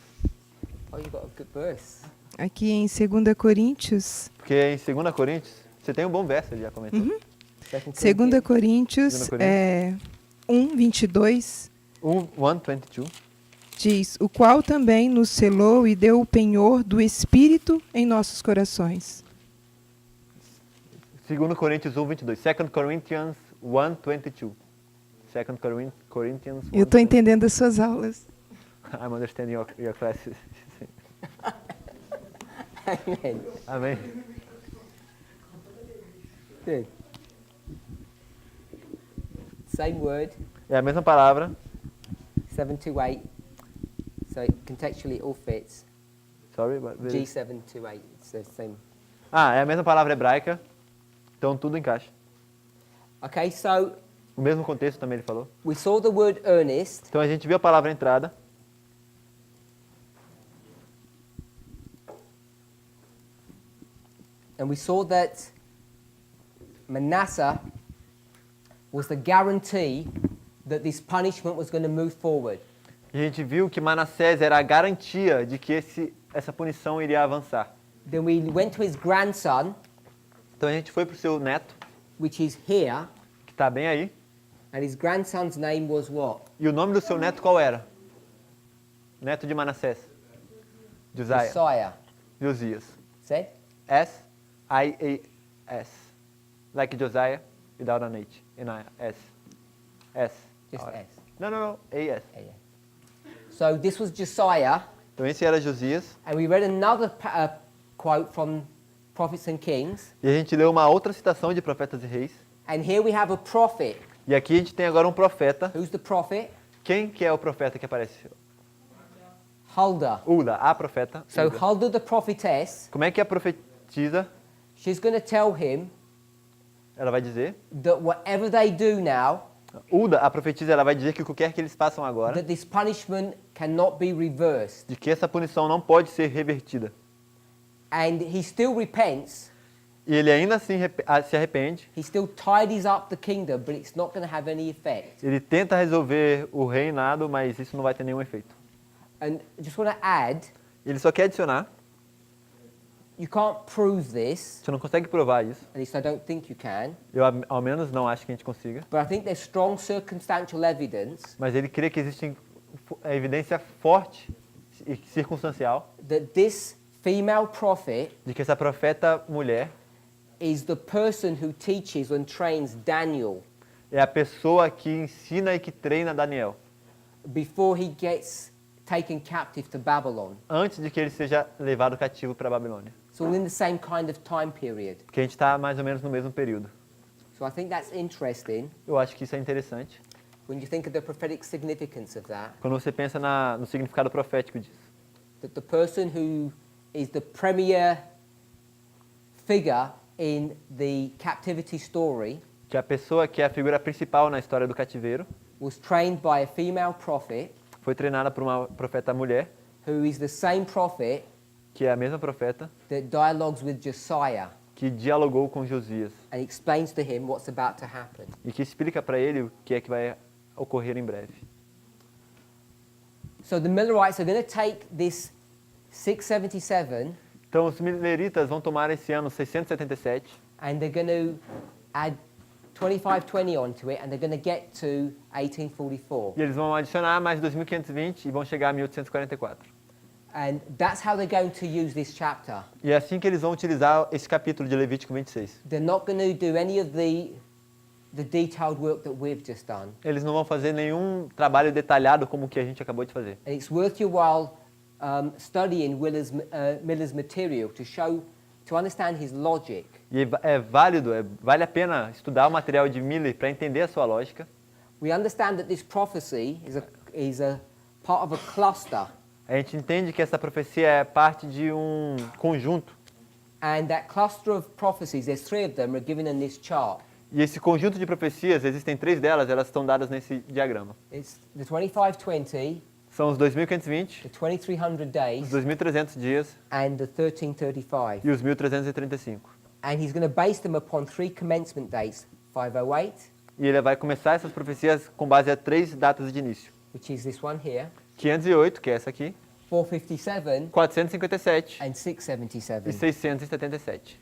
Oh, you got a good verse. Aqui em 2 Coríntios, Porque em 2 Coríntios, você tem um bom verso, ele já comentou. 2 Coríntios 1:22 1:22. diz: o qual também nos selou e deu o penhor do Espírito em nossos corações. 2 Coríntios 1:22. 2 Corinthians 1:22. 2 Corinthians 1:22. Eu estou entendendo as suas aulas. I'm understanding your classes. Amen. Amém. Good. Same word, É a mesma palavra. 728. So contextually it all fits. Sorry, but G728. It's the same. é a mesma palavra hebraica. Então tudo encaixa. Okay, so O mesmo contexto também ele falou. we saw the word earnest. Então a gente viu a palavra entrada. And we saw that Manasseh was the guarantee that this punishment was going to move forward. E a gente viu que Manassés era a garantia de que essa punição iria avançar. Then we went to his grandson, Então a gente foi para o seu neto, which is here, que está bem aí. and his grandson's name was what? E o nome do seu neto qual era? Neto de Manassés. Josiah. Josiah. Josias. Said? S-I-A-S. Like Josiah without an H. N-I-S. S. Just S. No. A-S. Yeah, yeah. So this was Josiah, Então esse era Josias. and we read another quote from Prophets and Kings, E a gente leu uma outra citação de profetas e reis. and here we have a prophet. E aqui a gente tem agora um profeta. Who's the prophet? Quem que é o profeta que aparece? Huldah. Hulda, a profeta. So Hulda. Huldah the prophetess, Como é que a profetiza? she's going to tell him Ela vai dizer. that whatever they do now, Hulda, a profetisa, ela vai dizer que o que quer que eles façam agora, that this punishment cannot be reversed. de que essa punição não pode ser revertida. And he still repents, E ele ainda assim se arrepende. he still tidies up the kingdom, but it's not going to have any effect. Ele tenta resolver o reinado, mas isso não vai ter nenhum efeito. And I just want to add, Ele só quer adicionar. you can't prove this, Você não consegue provar isso. at least I don't think you can, Eu, ao menos, não acho que a gente consiga. but I think there's strong circumstantial evidence Mas ele crê que existe evidência forte e circunstancial that this female prophet de que essa profeta mulher is the person who teaches and trains Daniel é a pessoa que ensina e que treina Daniel before he gets taken captive to Babylon. antes de que ele seja levado cativo para a Babilônia. It's all in the same kind of time period. Porque a gente está mais ou menos no mesmo período. So I think that's interesting Eu acho que isso é interessante. when you think of the prophetic significance of that, Quando você pensa no significado profético disso. that the person who is the premier figure in the captivity story Que a pessoa que é a figura principal na história do cativeiro was trained by a female prophet foi treinada por uma profeta mulher, who is the same prophet que é a mesma profeta, that dialogues with Josiah que dialogou com Josias and explains to him what's about to happen. e que explica para ele o que é que vai ocorrer em breve. So the Millerites are going to take this 677 Então os mileritas vão tomar esse ano 677 and they're going to add 2520 onto it, and they're going to get to 1844. E eles vão adicionar mais 2520 e vão chegar a 1844. And that's how they're going to use this chapter. E é assim que eles vão utilizar esse capítulo de Levítico 26. They're not going to do any of the detailed work that we've just done. Eles não vão fazer nenhum trabalho detalhado como o que a gente acabou de fazer. And it's worth your while studying Miller's material to understand his logic. E é válido, vale a pena estudar o material de Miller para entender a sua lógica. We understand that this prophecy is a part of a cluster, A gente entende que essa profecia é parte de um conjunto. and that cluster of prophecies, there's 3 of them, are given in this chart. E esse conjunto de profecias, existem 3 delas, elas estão dadas nesse diagrama. It's the 2520, São os 2520, the 2300 os days, 2300 dias and the 1335. e os 1335. And he's going to base them upon 3 commencement dates: 508, E ele vai começar essas profecias com base a 3 datas de início. which is this one here, 508, que é essa aqui, 457, 457 and e 677. 677.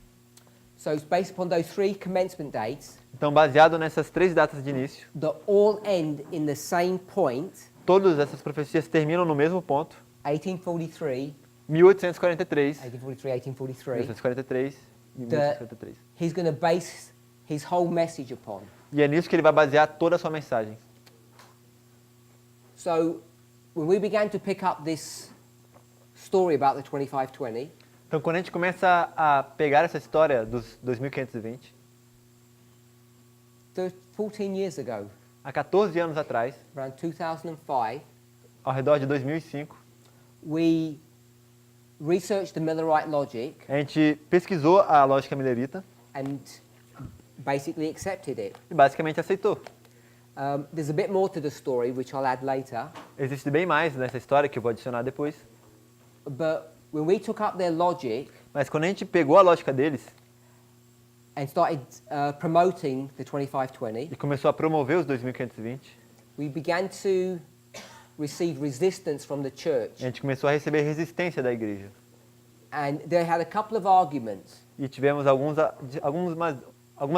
So it's based upon those 3 commencement dates Então, baseado nessas 3 datas de início, that all end in the same point, todas essas profecias terminam no mesmo ponto, 1843, 1843, 1843, 1843 e The- 1843. he's going to base his whole message upon. E é nisso que ele vai basear toda a sua mensagem. So when we began to pick up this story about the 2520, Então, quando a gente começa a pegar essa história dos 2520, 14 years ago, há 14 anos atrás, around 2005, ao redor de 2005, we researched the Millerite logic a gente pesquisou a lógica millerita and basically accepted it. e basicamente aceitou. There's a bit more to the story, which I'll add later, Existe bem mais nessa história que eu vou adicionar depois. but when we took up their logic Mas quando a gente pegou a lógica deles and started promoting the 2520, e começou a promover os 2520, we began to receive resistance from the a church. gente começou a receber resistência da igreja. And they had a couple of arguments. E tivemos algumas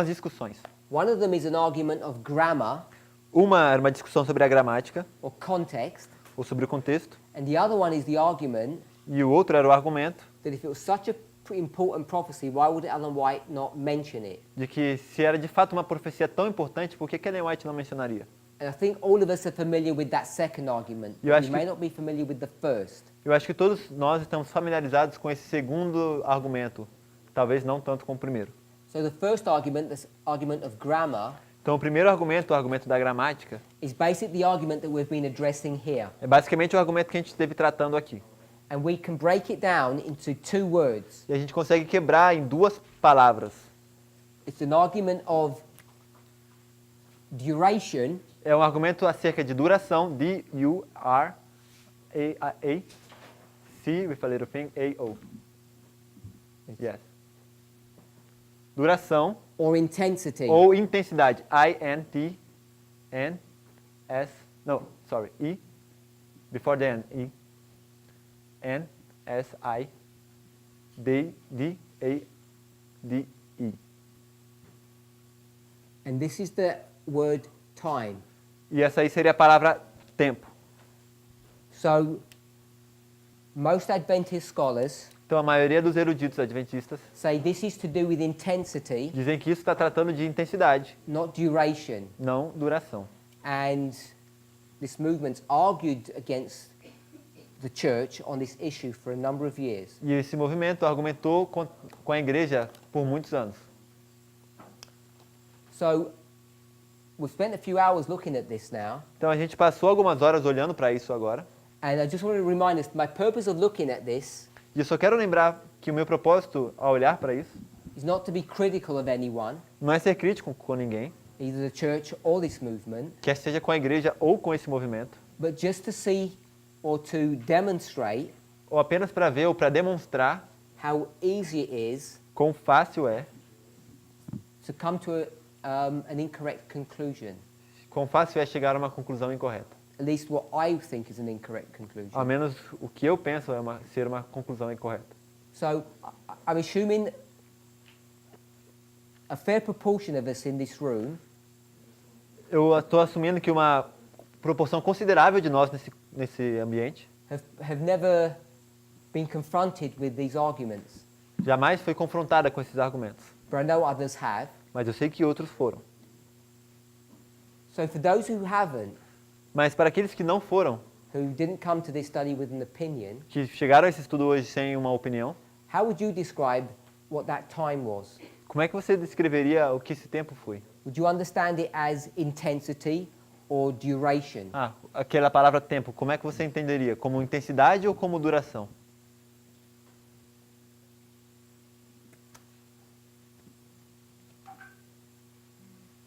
discussões. One of them is an argument of grammar Uma era uma discussão sobre a gramática, or context, ou sobre o contexto, and the other one is the argument e o outro era o argumento that if it was such a important prophecy, why would Ellen White not mention it? de que se era de fato uma profecia tão importante, por que Ellen White não mencionaria? And I think all of us are familiar with that second argument. Eu We acho may que- not be familiar with the first. Eu acho que todos nós estamos familiarizados com esse segundo argumento, talvez não tanto com o primeiro. So the first argument, this argument of grammar, Então, o primeiro argumento, o argumento da gramática, is basically the argument that we've been addressing here. é basicamente o argumento que a gente esteve tratando aqui. And we can break it down into 2 words. E a gente consegue quebrar em 2 palavras. It's an argument of duration É um argumento acerca de duração, D-U-R-A-C, with a little thing, A-O. Yes. Duração or intensity. ou intensidade, I-N-T-N-S, no, sorry, E, before the N, E, N-S-I-D-D-A-D-E. And this is the word time. E essa aí seria a palavra tempo. So most Adventist scholars Então, a maioria dos eruditos adventistas say this is to do with intensity, dizem que isso está tratando de intensidade, not duration. não duração. And this movement's argued against the church on this issue for a number of years. E esse movimento argumentou com a igreja por muitos anos. So we've spent a few hours looking at this now, Então, a gente passou algumas horas olhando para isso agora. and I just want to remind us my purpose of looking at this E eu só quero lembrar que o meu propósito ao olhar para isso is not to be critical of anyone, não é ser crítico com ninguém, either the church or this movement, quer seja com a igreja ou com esse movimento, but just to see or to demonstrate ou apenas para ver ou para demonstrar how easy it is quão fácil é, to come to an incorrect conclusion. quão fácil é chegar a uma conclusão incorreta. At least what I think is an incorrect conclusion. Ao menos o que eu penso é ser uma conclusão incorreta. So I'm assuming a fair proportion of us in this room Eu estou assumindo que uma proporção considerável de nós nesse ambiente have never been confronted with these arguments, jamais foi confrontada com esses argumentos. but I know others have. Mas eu sei que outros foram. So for those who haven't, Mas para aqueles que não foram, who didn't come to this study with an opinion, que chegaram a esse estudo hoje sem uma opinião, how would you describe what that time was? como é que você descreveria o que esse tempo foi? Would you understand it as intensity or duration? Ah, aquela palavra tempo, como é que você entenderia? Como intensidade ou como duração?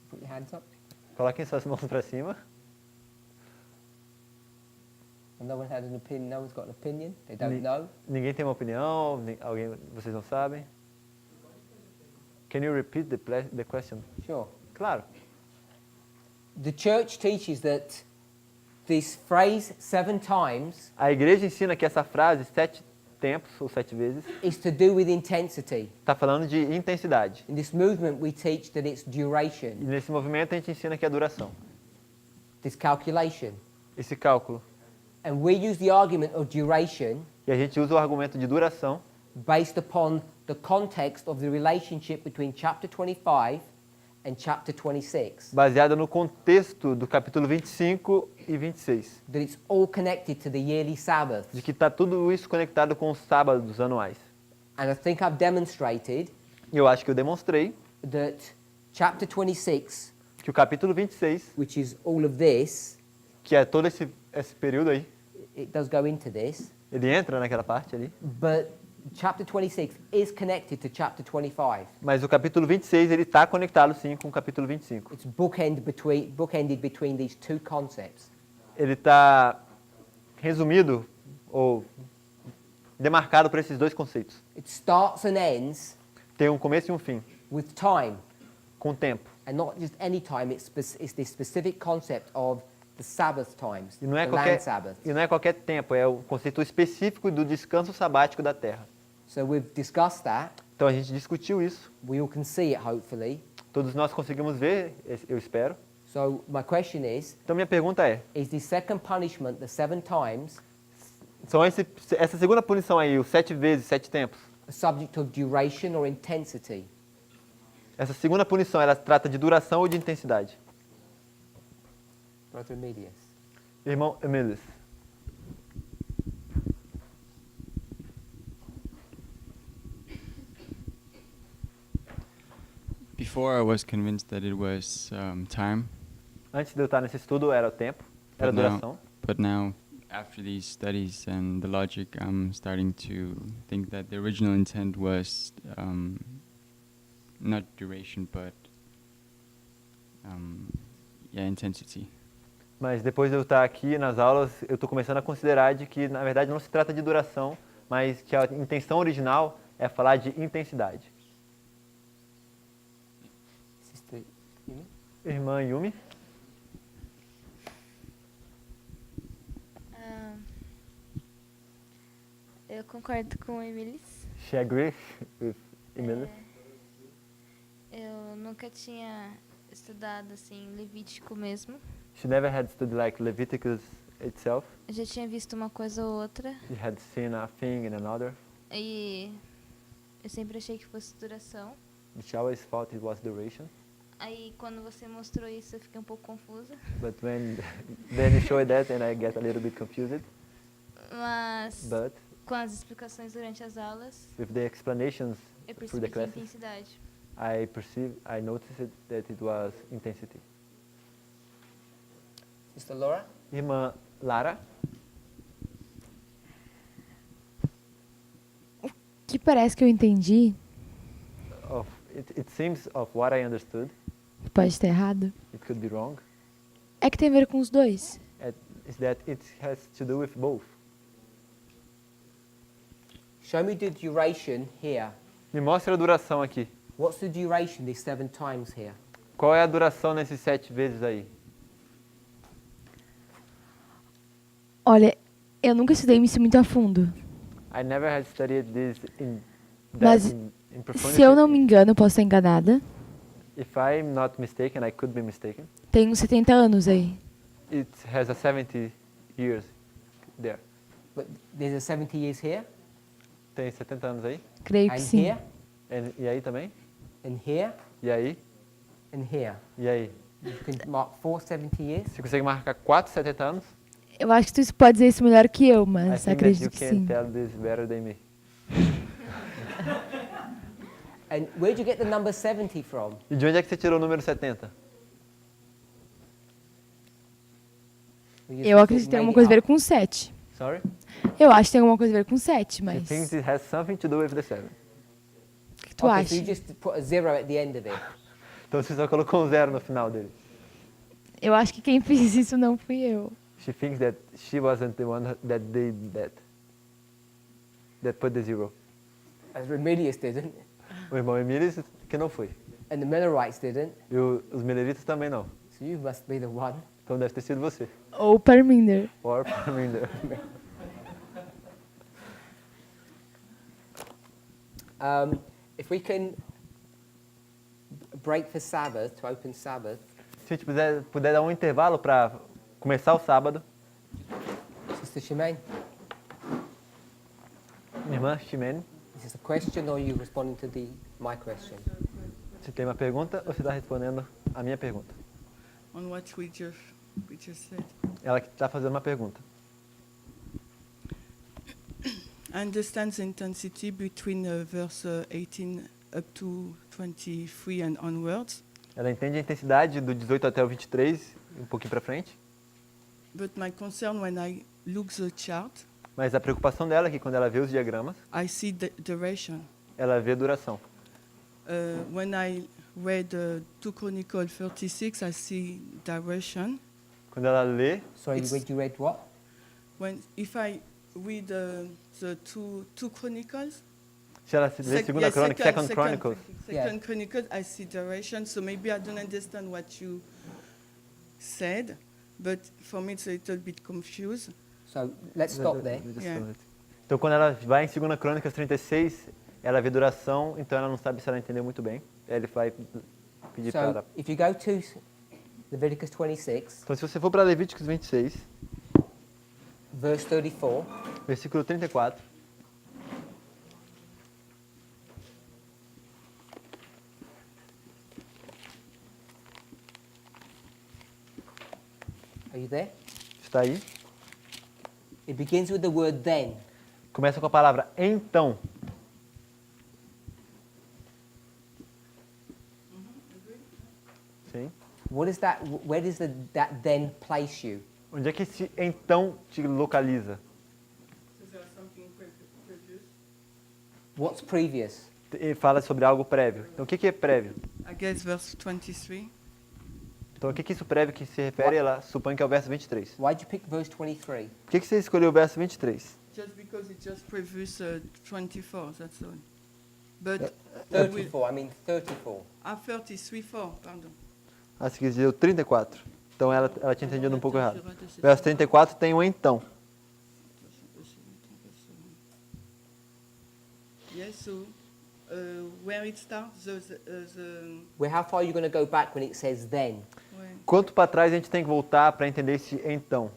Put your hands up. Coloquem suas mãos para cima. And no one had an opinion. No one's got an opinion. They don't Ni- know. Ninguém tem uma opinião? Alguém, vocês não sabem? Can you repeat the question? Sure. Claro. The church teaches that this phrase 7 times A igreja ensina que essa frase 7 tempos ou 7 vezes is to do with intensity. está falando de intensidade. In this movement, we teach that it's E duration, nesse movimento a gente ensina que é duração. this calculation. Esse cálculo. And we use the argument of duration E a gente usa o argumento de duração based upon the context of the relationship between chapter 25 and chapter 26. baseada no contexto do capítulo 25 e 26. That it's all connected to the yearly Sabbath. De que está tudo isso conectado com os sábados anuais. And I think I've demonstrated E eu acho que eu demonstrei that chapter 26, que o capítulo 26, which is all of this, que é todo esse período aí, it does go into this, ele entra naquela parte ali. but chapter 26 is connected to chapter 25. Mas o capítulo 26, ele está conectado sim com o capítulo 25. It's bookended between these two concepts. Ele está resumido ou demarcado por esses dois conceitos. It starts and ends Tem um começo e um fim, with time, com tempo. and not just any time, it's this specific concept of the Sabbath times, E não é the qualquer, land Sabbath. e não é qualquer tempo, é o conceito específico do descanso sabático da terra. So we've discussed that. Então a gente discutiu isso. We all can see it, hopefully. Todos nós conseguimos ver, eu espero. So my question Então minha pergunta é, is the second punishment, the 7 times, são essa segunda punição aí, os 7 vezes, 7 tempos, a subject of duration or intensity? essa segunda punição, ela trata de duração ou de intensidade? Brother Emilius. Irmão Emílios. Before I was convinced that it was time, Antes de eu estar nesse estudo era o tempo, era a but duração. but now after these studies and the logic, I'm starting to think that the original intent was not duration, but intensity. Mas depois de eu estar aqui nas aulas, eu estou começando a considerar de que, na verdade, não se trata de duração, mas que a intenção original é falar de intensidade. Sister Yumi? Irmã Yumi, Eu concordo com o Emilis. she agrees with Emílios. Eu nunca tinha estudado assim Levítico mesmo. She never had studied like Leviticus itself. Eu já tinha visto uma coisa ou outra She had seen a thing in another. e eu sempre achei que fosse duração. She always thought it was duration. Aí quando você mostrou isso eu fiquei um pouco confusa. But then you show that and I get a little bit confused. Mas But com as explicações durante as aulas with the explanations eu through percebi the que classes, intensidade. I noticed that it was intensity. Sister Laura? Irmã Lara, Que parece que eu entendi, it seems of what I understood, pode estar errado, it could be wrong, é que tem a ver com os dois. is that it has to do with both. Show me the duration here. Me mostra a duração aqui. What's the duration these 7 times here? Qual é a duração nesses 7 vezes aí? Olha, eu nunca estudei isso muito a fundo. I never had studied this Mas in profundity. se eu não me engano, eu posso estar enganada, If I'm not mistaken, I could be mistaken. Tem uns 70 anos aí. It has a 70 years there. But there's a 70 years here, Tem 70 anos aí? Creio que and sim. here, E aí também? and here, E aí? and here. E aí? You can mark 4 70 years. Você consegue marcar 4 70 anos? Eu acho que tu pode dizer isso melhor que eu, I mas think that acredito you que can sim. tell this better than me. And where do you get the number 70 from? E de onde é que você tirou o número 70? You just Eu sort acredito of que tem made alguma it coisa a ver up. com 7. Sorry? Eu acho que tem alguma coisa a ver com 7, She mas thinks it has something to do with the 7. o que tu Okay, acha? so you just put a 0 at the end of it. Então você só colocou um 0 no final dele. Eu acho que quem fez isso não fui eu. She thinks that she wasn't the one that did that. That put the 0. As Remedius didn't, O irmão Emílio que não foi. and the Millerites didn't. E os Meleritas também não. So you must be the one. Então deve ter sido você. Ou Parminder. Or Parminder. If we can break for Sabbath, to open Sabbath, Se a gente puder dar um intervalo para começar o sábado. Sister Shemaine, Minha irmã Ximene, is this a question or are you responding to my question? você tem uma pergunta ou você está respondendo a minha pergunta? On what we just said. Ela que está fazendo uma pergunta. I understand the intensity between verse 18 up to 23 and onwards. Ela entende a intensidade do 18 até o 23, um pouquinho para frente. But my concern when I look the chart, Mas a preocupação dela é que quando ela vê os diagramas, I see the duration. ela vê a duração. When I read 2 Chronicles 36, I see duration. Quando ela lê, Sorry, you read what? If I read the two Chronicles, se ela lê segunda crônica, Second Chronicles, Second Chronicles, I see duration. So maybe I don't understand what you said, but for me it's a little bit confused. So let's stop there. Yeah. Então quando ela vai em 2 Crônicas 36, ela vê duração, então ela não sabe se ela entendeu muito bem. Aí ele vai pedir para So ela. if you go to Leviticus 26, Então se você for para Levíticos 26, verse 34, versículo 34, are you there? está aí. It begins with the word then. Começa com a palavra então. Sim. What is that? Where does that then place you? Onde é que esse então te localiza? What's previous? Ele fala sobre algo prévio. Então o que é prévio? I guess verse 23. Então o que isso prévio que se refere? Ela supõe que é o verso 23. Why'd you pick verse 23? Por que você escolheu o verso 23? Just because it's just previous 24, that's all. But 34, I mean 34. 33, 4, pardon. Ah, se quis dizer o 34. Então ela tinha entendido um pouco errado. Verso 34 tem um então. Yes, so where it starts, How far are you going to go back when it says then? Quanto para trás a gente tem que voltar para entender esse então?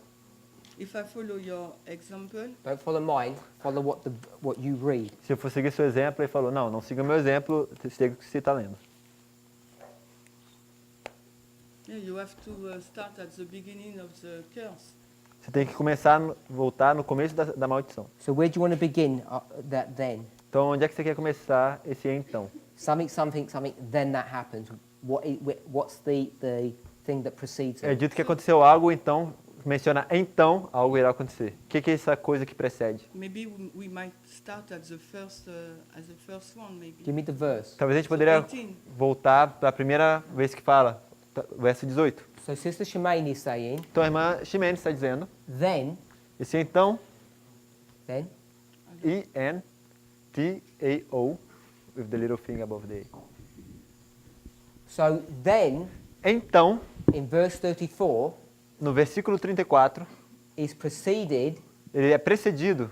If I follow your example, Don't follow mine. Follow what you read. Se eu for seguir seu exemplo, ele falou, não siga meu exemplo, siga o que você está lendo. yeah, you have to start at the beginning of the curse. Você tem que voltar no começo da maldição. So where do you want to begin that then? Então, onde é que você quer começar esse então? Something, then that happens. What's the thing that precedes É it? dito que aconteceu algo, então, menciona então, algo irá acontecer. O que é essa coisa que precede? Maybe we might start at the first one, maybe. Give me the verse. Talvez a gente poderia 18. voltar para a primeira vez que fala, verso 18. So Sister Shemaine is saying, Então, a irmã Ximene está dizendo, then, esse então, then, E-N-T-A-O, with the little thing above the A. so then, Então, in verse 34, no versículo 34, is preceded ele é precedido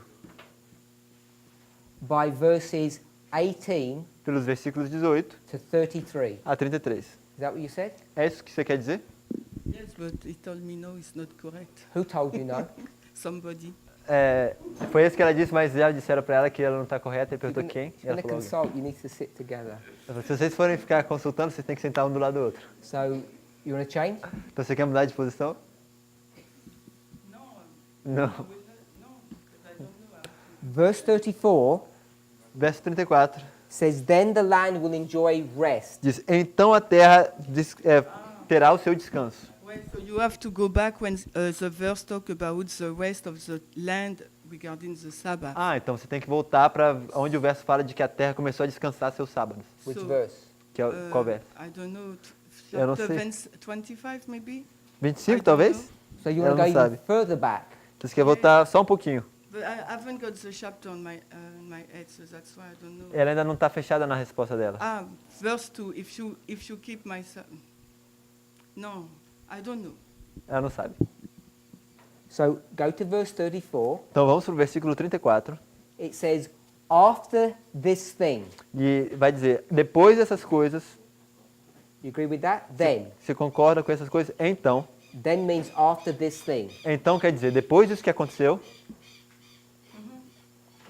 by verses 18 pelos versículos 18 to 33. a 33. Is that what you said? É isso que você quer dizer? Yes, but he told me no, it's not correct. Who told you no? Somebody. Foi isso que ela disse, mas já disseram para ela que ela não está correta. E perguntou quem. If E you're ela going to falou alguém. consult, you need to sit together. Ela falou, se vocês forem ficar consultando, vocês têm que sentar um do lado do outro. So, you want to change? Então você quer mudar de posição? Não. Verse 34 Verso 34 says, Then the land will enjoy rest. diz, então a terra terá o seu descanso. Well, so you have to go back when the verse talk about the rest of the land regarding the Sabbath. Então você tem que voltar para onde o verso fala de que a terra começou a descansar seus sábados. Which So, verse? Que é qual verso? I don't know. Eu não Chapter sei. 25 maybe? 25 talvez? So you Ela want to não go even sabe. further back. Então você quer voltar só um pouquinho. But I haven't got the chapter on my head, so that's why I don't know. Ela ainda não está fechada na resposta dela. Verse 2, if you keep my no, I don't know. Ela não sabe. So go to verse 34. Então vamos para o versículo 34. It says, After this thing. E vai dizer, depois dessas coisas, You agree with that? Then. você concorda com essas coisas? Então. Then means after this thing. Então quer dizer, depois disso que aconteceu,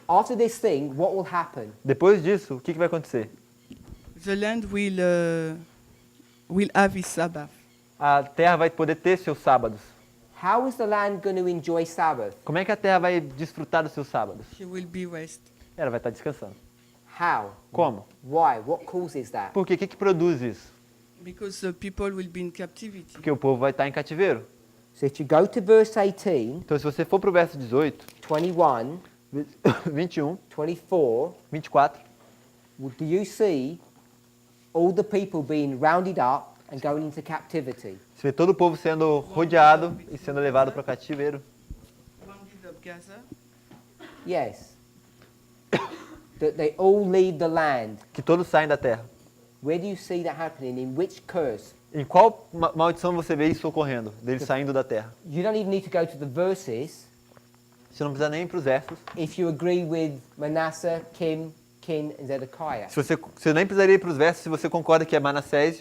After this thing, what will happen? depois disso, o que vai acontecer? The land will have its Sabbath. A terra vai poder ter seus sábados. How is the land going to enjoy Sabbath? Como é que a terra vai desfrutar dos seus sábados? She will be rest. Ela vai estar descansando. How? Como? Why? What causes that? Por quê? O que produz isso? Because the people will be in captivity. Porque o povo vai estar em cativeiro. So if you go to verse 18, Então se você for para o verso 18, 21, 21, 24, 24, do you see all the people being rounded up and going into captivity? você vê todo o povo sendo rodeado e sendo levado para o cativeiro. Rounded up Gaza. Yes. That they all leave the land. Que todos saem da terra. Where do you see that happening? In which curse? Em qual maldição você vê isso ocorrendo? Deles saindo da terra? You don't even need to go to the verses Você não precisa nem ir para os versos. if you agree with Manasseh, Kim, Kin, and Zedekiah. Você nem precisaria ir para os versos se você concorda que é Manassés,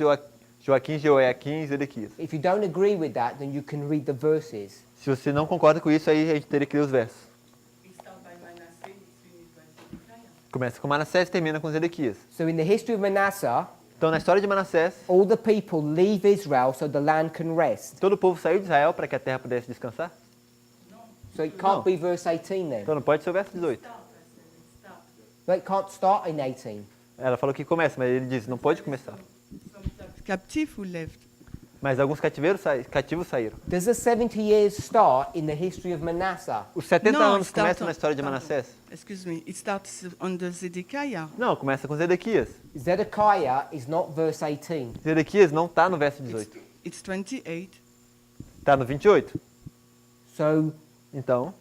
Joaquim, Jeoiaquim e Zedequias. If you don't agree with that, then you can read the verses. Se você não concorda com isso, aí a gente teria que ler os versos. It starts by Manasseh, it's finished by Zedekiah. Começa com Manassés e termina com Zedequias. So in the history of Manasseh, Então, na história de Manassés, all the people leave Israel so the land can rest. todo o povo saiu de Israel para que a terra pudesse descansar. So it can't be verse 18 then. Então não pode ser o verso 18. But it can't start in 18. Ela falou que começa, mas ele diz, não pode começar. Some captive who left. Mas alguns cativos saíram. Does the 70 years start in the history of Manasseh? Os 70 No, anos it starts começam on- na história de pardon. Manassés? Excuse me, it starts under Zedekiah. Não, começa com Zedequias. Zedekiah is not verse 18. Zedequias não está no verso 18. It's 28. Está no 28. So Então,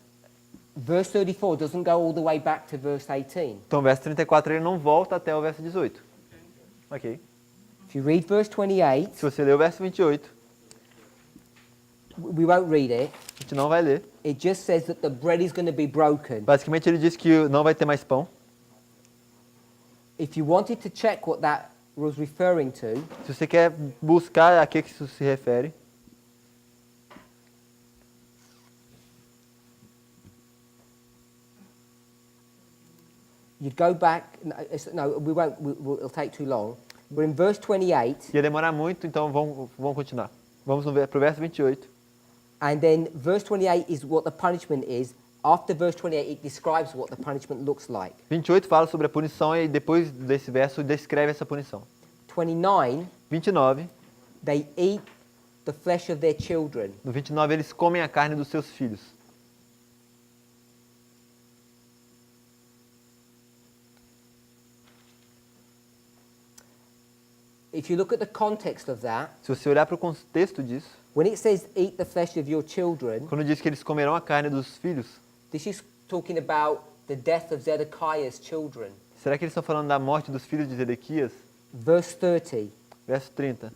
verse 34 doesn't go all the way back to verse 18. o verso 34 ele não volta até o verso 18. Ok. If you read verse 28, Se você ler o verso 28, we won't read it. a gente não vai ler. It just says that the bread is going to be broken. Basicamente ele diz que não vai ter mais pão. If you wanted to check what that was referring to, Se você quer buscar a que isso se refere, you'd go back. No, we won't. It'll take too long. We're in verse 28, ia demorar muito, então vamos continuar. Vamos para o verso 28. and then verse 28 is what the punishment is. After verse 28, it describes what the punishment looks like. 28 fala sobre a punição e depois desse verso descreve essa punição. 29, 29, they eat the flesh of their children. no 29 eles comem a carne dos seus filhos. If you look at the context of that, Se você olhar para o contexto disso, when it says eat the flesh of your children, quando diz que eles comerão a carne dos filhos, this is talking about the death of Zedekiah's children. será que eles estão falando da morte dos filhos de Zedequias? Verse 30, Verso 30.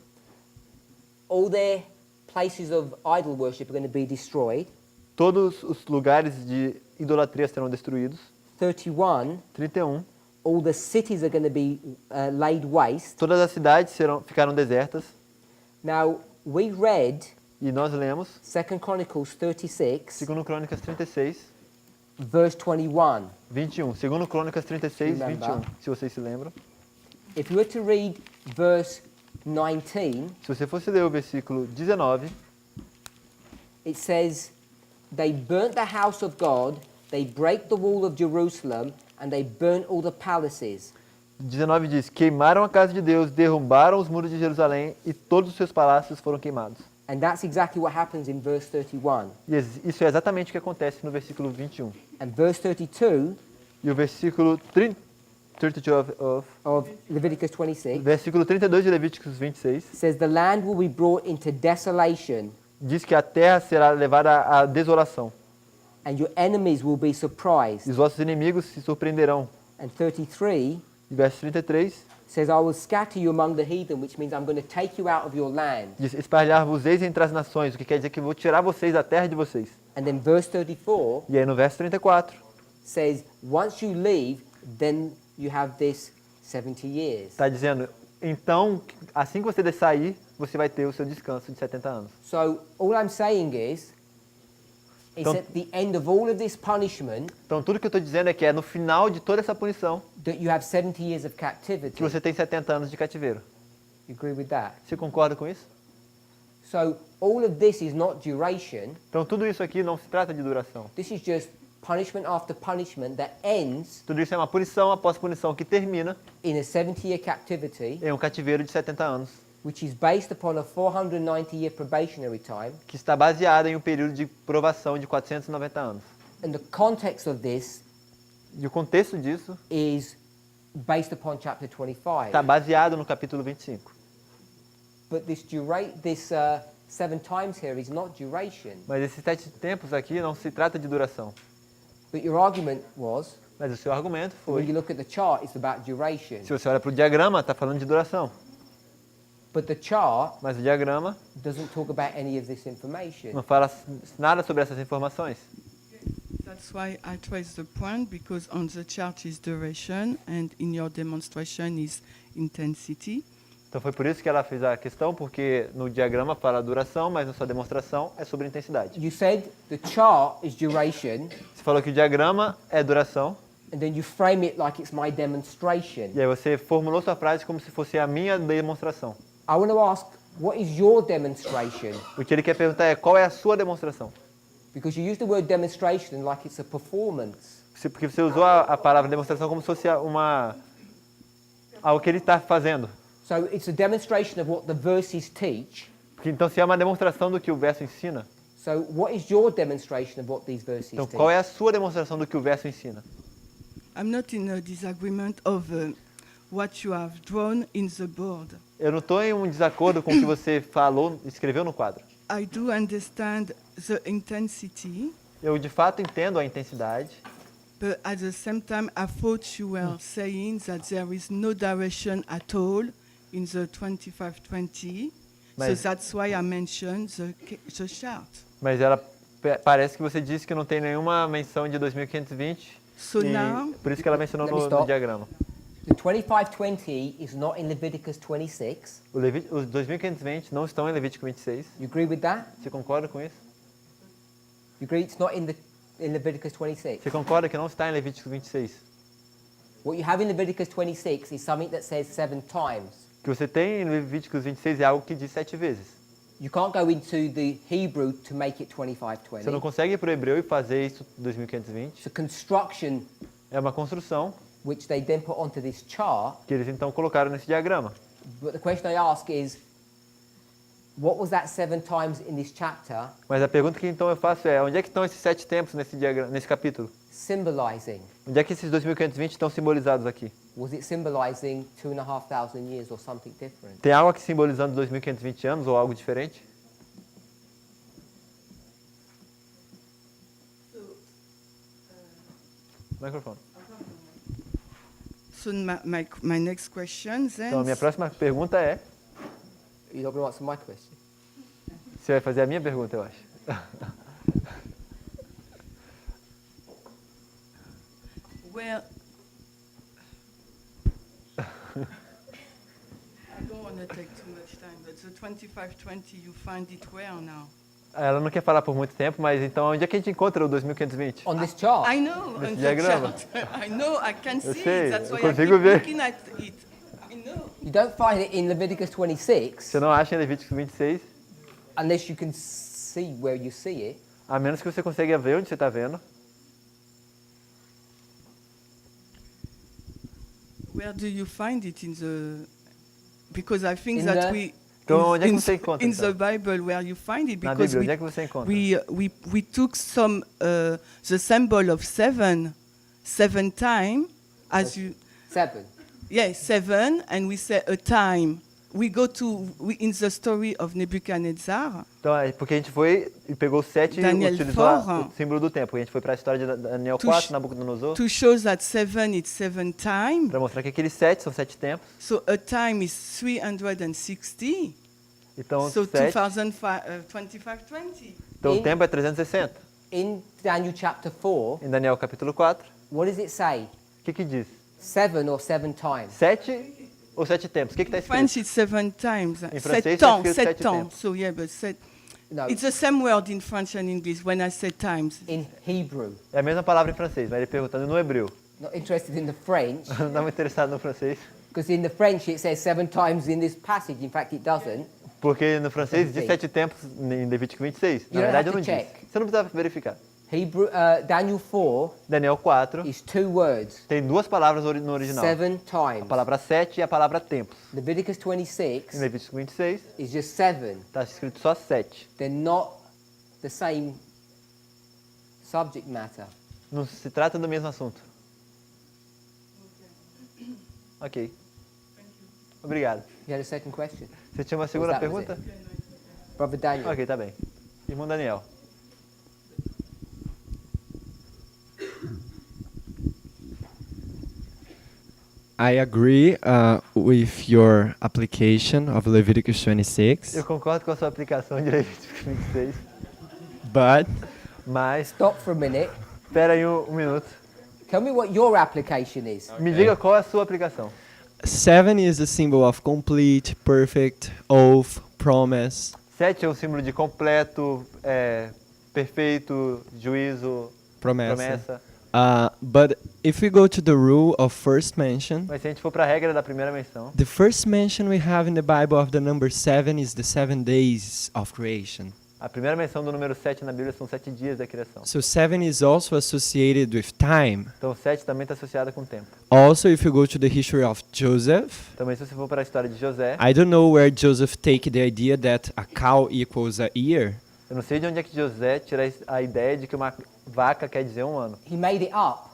all their places of idol worship are going to be destroyed. Todos os lugares de idolatria serão destruídos. 31, 31. all the cities are going to be laid waste. Todas as cidades ficaram desertas. Now, we read E nós lemos 2 Chronicles 36, 2 Crônicas 36, verse 21. 21. 2 Crônicas 36, Remember. 21, se vocês se lembram. If you were to read verse 19, Se você fosse ler o versículo 19, it says, they burnt the house of God, they break the wall of Jerusalem, and they burnt all the palaces. 19 diz: queimaram a casa de Deus, derrubaram os muros de Jerusalém e todos os seus palácios foram queimados. And that's exactly what happens in verse 31. E isso é exatamente o que acontece no versículo 21. And verse 32 E o versículo 32 of Leviticus 26 versículo 32 de Levíticos 26 says, the land will be brought into desolation, diz que a terra será levada à desolação. and your enemies will be E surprised. os vossos inimigos se surpreenderão. And 33 E verso 33 says, I will scatter you among the heathen, which means I'm going to take you out of your land. diz: espalhar-vos-eis entre as nações, o que quer dizer que eu vou tirar vocês da terra de vocês. And then verse 34 E aí no verso 34 says, once you leave, then you have this 70 years. está dizendo: então, assim que você sair, você vai ter o seu descanso de 70 anos. So all I'm saying is, it's Don't- at the end of all of this punishment Então tudo que eu estou dizendo é que é no final de toda essa punição that you have 70 years of que captivity. você tem 70 anos de cativeiro. You agree with that? Você concorda com isso? So all of this is not duration. Então tudo isso aqui não se trata de duração. This is just punishment after punishment that ends Tudo isso é uma punição após punição que termina in a 70-year captivity, em um cativeiro de 70 anos, which is based upon a 490-year probationary time. que está baseado em um período de provação de 490 anos. And the context of this E o contexto disso is based upon chapter 25. está baseado no capítulo 25. But this 7 times here is not duration. Mas esses 7 tempos aqui não se trata de duração. But your argument was, Mas o seu argumento when you foi, look at the chart, it's about duration. se você olha para o diagrama, está falando de duração. But the chart Mas o diagrama doesn't talk about any of this information. não fala nada sobre essas informações. That's why I trace the point, because on the chart is duration and in your demonstration is intensity. Então foi por isso que ela fez a questão, porque no diagrama fala duração, mas na sua demonstração é sobre intensidade. You said the chart is duration, Você falou que o diagrama é duração, and then you frame it like it's my demonstration. e aí você formulou sua frase como se fosse a minha demonstração. I want to ask, what is your demonstration? O que ele quer perguntar é: qual é a sua demonstração? Because you use the word demonstration like it's a performance. Porque você usou a palavra demonstração como se fosse algo que ele está fazendo. So it's a demonstration of what the verses teach. Porque, então, se é uma demonstração do que o verso ensina, So what is your demonstration of what these verses então teach? qual é a sua demonstração do que o verso ensina? I'm not in a disagreement of what you have drawn in the board. Eu não estou em um desacordo com o que você falou, escreveu no quadro. I do understand the intensity, Eu de fato entendo a intensidade, but at the same time I thought you were saying that there is no direction at all in the 2520. So Mas- that's why I mentioned the chart. mas parece que você disse que não tem nenhuma menção de 2520. So E now, por isso que ela mencionou Let me no stop. diagrama. The 2520 is not in Leviticus 26. Os 2520 não estão em Levítico 26. You agree with that? Você concorda com isso? You agree it's not in Leviticus 26? Você concorda que não está em Levítico 26? What you have in Leviticus 26 is something that says 7 times. O que você tem em Levítico 26 é algo que diz 7 vezes. You can't go into the Hebrew to make it Você não 2520. consegue ir para o hebreu e fazer isso 2520. It's a construction É uma construção which they then put onto this chart. que eles então colocaram nesse diagrama. But the question I ask is, what was that 7 times in this chapter Mas a pergunta que então eu faço é: onde é que estão esses 7 tempos nesse capítulo? symbolizing? Onde é que esses 2520 estão simbolizados aqui? Was it symbolizing 2,500 years or something different? Tem algo aqui simbolizando 2520 anos ou algo diferente? Microfone. so my next question then. Então a minha próxima pergunta é: You're not going to answer my question. você vai fazer a minha pergunta, eu acho. Well, take too much time, but the 2520, you find it where now? Ela não quer falar por muito tempo, mas então onde é que a gente encontra o 2520? On this chart. I know, Nesse on the diagrama. chart. I know, I can Eu see sei, it. That's eu why I consigo keep ver. looking at it. I know. You don't find it in Leviticus 26 Você não acha em Levítico 26, unless you can see where you see it. a menos que você consiga ver onde você está vendo. Where do you find it in the? Because I think In that the- we. Então, in- onde é que in você the- encontra, In então? the Bible, where you find it, Na because Bíblia, onde é que você encontra? we took some the symbol of seven time, as you 7. yes 7, and we say a time. We go to in the story of Nebuchadnezzar. Então, é porque a gente foi e pegou o 7 e Daniel utilizou 4. o símbolo do tempo. A gente foi para a história de Daniel To 4, sh- Nabucodonosor, To show that 7 is 7 time. para mostrar que aqueles 7 são 7 tempos. So a time is 360. Então, So 7, 2520. então o In- tempo é 360. In Daniel chapter 4, Em Daniel capítulo 4, what does it say? o que diz? 7 or 7 times? 7 ou 7 tempos? O que está French escrito? it's 7 times. In francês, 7 tá temps, escrito 7 sete temps. tempos. So yeah, but No, it's the same word in French and English when I say times. in Hebrew. É a mesma palavra em francês, mas ele perguntando no hebreu. Not interested in the French, Não estava interessado no francês, because in the French it says 7 times in this passage. In fact, it doesn't. porque no francês diz Sim. 7 tempos em Levítico 26. You Na don't verdade, have eu não to disse. check. Você não precisava verificar. Hebrew, Daniel 4 Daniel 4 is 2 words, tem duas palavras no original. 7 A times. palavra 7 e a palavra tempos. Leviticus Em 26 Levítico 26 is just 7. está escrito só 7. They're not the same subject matter. Não se trata do mesmo assunto. Ok. Obrigado. You had a second question? Você tinha uma segunda that was pergunta? Brother Daniel. Ok, tá bem. Irmão Daniel. I agree with your application of Leviticus 26, Eu concordo com a sua aplicação de Levítico 26, but mas Stop for a minute. espera aí um minuto. Tell me what your application is. Me diga qual é a sua aplicação. 7 is a symbol of complete, perfect, oath, promise. 7 é um símbolo de completo, perfeito, juízo, Promessa. promessa. But if we go to the rule of first mention, Mas se a gente for para a regra da primeira menção, the first mention we have in the Bible of the number 7 is the 7 days of creation. a primeira menção do número 7 na Bíblia são 7 dias da criação. So 7 is also associated with time. Então 7 também está associado com tempo. Also, if you go to the history of Joseph, Também se você for para a história de José, I don't know where Joseph take the idea that a cow equals a year. eu não sei de onde é que José tira a ideia de que uma vaca quer dizer um ano. He made it up.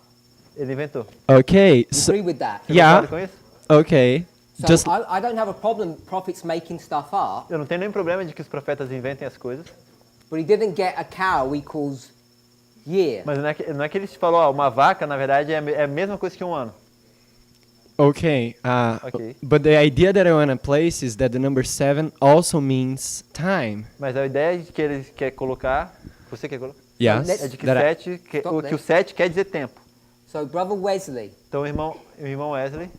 Ele inventou. Okay, You so agree with that? Você Yeah. concorda com isso? okay, So just I don't have a problem prophets making stuff up, Eu não tenho nenhum problema de que os profetas inventem as coisas, but he didn't get a cow equals year. mas não é que ele te falou, ó, uma vaca, na verdade, é a mesma coisa que um ano. okay. Okay. But the idea that I want to place is that the number 7 also means time. Mas a ideia de que ele quer colocar, você quer colocar? Yes. let's- É de que that I- 7, que o 7 quer dizer tempo. So Brother Wesley, Então o irmão Wesley,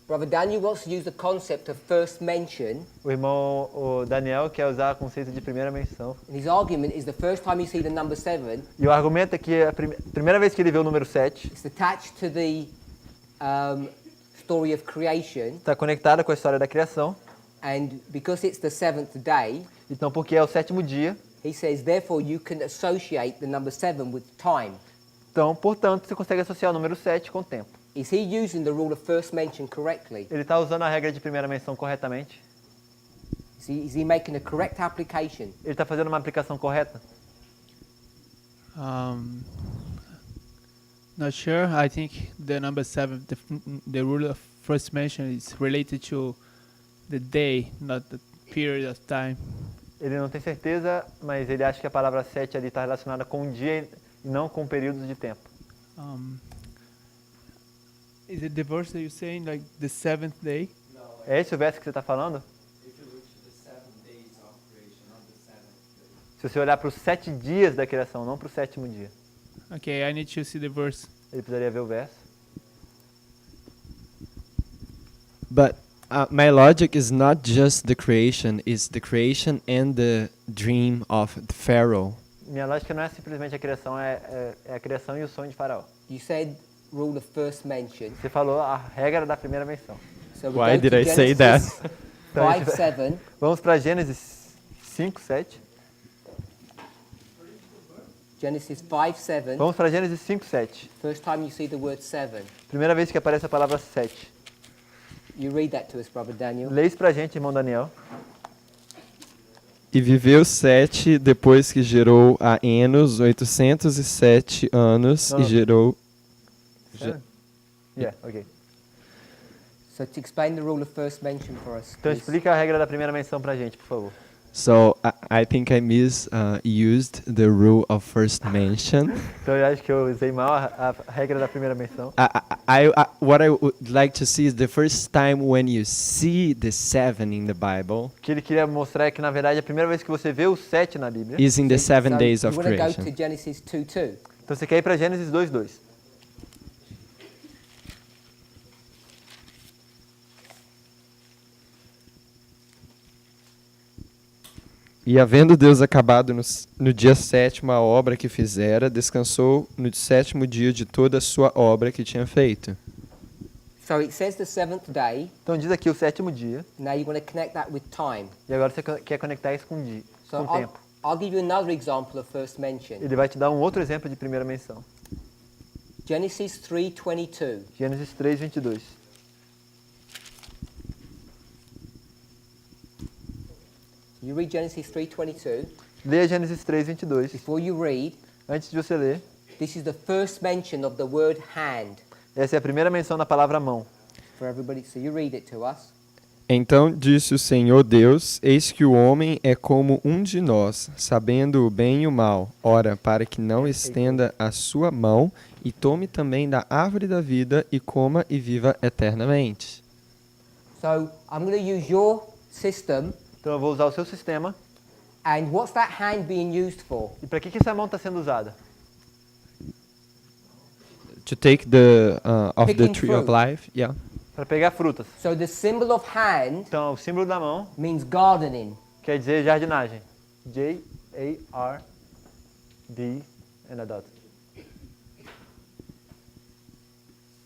Brother Daniel wants to use the concept of first mention, o Daniel quer usar o conceito de primeira menção. and his argument is the first time you see the number 7, E o argumento é que a primeira vez que ele vê o número 7, it's attached to the story of creation, está conectada com a história da criação. and because it's the 7th day, Então, porque é o 7º dia, he says, therefore you can associate the number 7 with time. então, portanto, você consegue associar o número 7 com o tempo. Is he using the rule of first mention correctly? Ele está usando a regra de primeira menção corretamente? Is he making a correct application? Ele está fazendo uma aplicação correta? Not sure. I think the number 7, the rule of first mention is related to the day, not the period of time. Ele não tem certeza, mas ele acha que a palavra 7 ali está relacionada com um dia e não com períodos de tempo. Is it the verse that you're saying, like the 7th day? É esse o verso que você está falando? Se você olhar para os 7 dias da criação, não para o 7º dia. Okay, I need to see the verse. Ele precisaria ver o verso. But My logic is not just the creation, it's the creation and the dream of Pharaoh. Minha lógica não é simplesmente a criação, é a criação e o sonho de Faraó. You said rule of first mention. Você falou a regra da primeira menção. So we Why go did to I say that? Genesis 5:7. Vamos para Gênesis 5, 7. Genesis 5:7. Vamos para Gênesis 5, 7. First time you see the word 7. Primeira vez que aparece a palavra 7. You read that to us, Brother Daniel. Lê isso pra gente, irmão Daniel. E viveu Sete depois que gerou a Enos 807 anos Não. e gerou... Yeah, ok. So to explain the rule of first mention for us, Então please. explica a regra da primeira menção pra gente, por favor. So I think I misused the rule of first mention. Então eu acho que eu usei mal a regra da primeira menção. What I would like to see is the first time when you see the 7 in the Bible O que ele queria mostrar é que, na verdade, a primeira vez que você vê o 7 na Bíblia. is in the 7 So days you of want to go creation. to Genesis 2:2. Então você quer ir para Gênesis 2, 2. E havendo Deus acabado no dia 7º a obra que fizera, descansou no 7º dia de toda a sua obra que tinha feito. So it says the seventh day. Então diz aqui o 7º dia. Now you want to connect that with time. E agora você quer conectar isso com dia, So com tempo. I'll give you another example of first mention. Ele vai te dar um outro exemplo de primeira menção. Genesis 3:22. Gênesis 3, 22. You read Genesis 3:22. Leia Gênesis 3, 22. Before you read, Antes de você ler, this is the first mention of the word hand essa é a primeira menção da palavra mão. for everybody. So you read it to us. Então disse o Senhor Deus: Eis que o homem é como um de nós, sabendo o bem e o mal. Ora, para que não estenda a sua mão e tome também da árvore da vida e coma e viva eternamente. So I'm going to use your system. Então eu vou usar o seu sistema. And what's that hand being used for? E para que essa mão está sendo usada? To take the of the Picking tree of fruit. life, yeah. Para pegar frutas. So the symbol of hand Então o símbolo da mão means gardening. quer dizer jardinagem. J-A-R-D and a dot.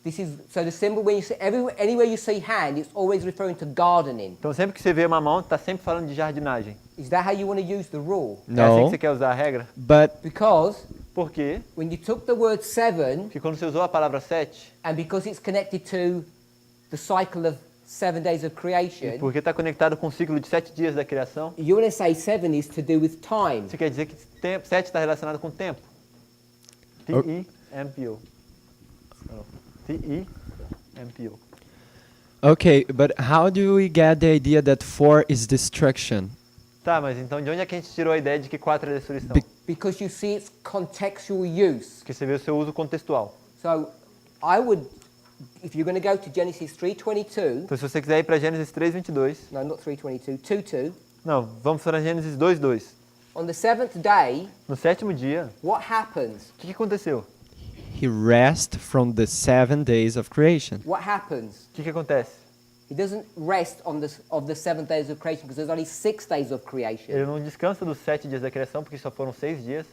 This is so the symbol when you see anywhere you see hand, it's always referring to gardening. Então sempre que você vê uma mão, está sempre falando de jardinagem. Is that how you want to use the rule? É assim que No, você quer usar a regra? but Because Por quê? when you took the word 7 Porque quando você usou a palavra 7, and because it's connected to the cycle of 7 days of creation, porque está conectado com o ciclo de 7 dias da criação, you want to say 7 is to do with time. você quer dizer que 7 está relacionado com tempo. T-E-M-P-O. T-E-M-P-O. okay, but how do we get the idea that 4 is destruction? Tá, mas então de onde é que a gente tirou a ideia de que 4 é destruição? Because you see its contextual use. Porque você vê o seu uso contextual. So I would, if you're going to go to Genesis 3:22, Então se você quiser ir para Gênesis 3, 22. no, not 3:22, 2:2. Não, vamos para Gênesis 2, 2. On the seventh day, No 7º dia, what happens? o que aconteceu? He rest from the 7 days of creation. What happens? O que acontece? He doesn't rest on the 7 days of creation because there's only 6 days of creation. Ele não descansa dos 7 dias da criação, porque só foram 6 dias.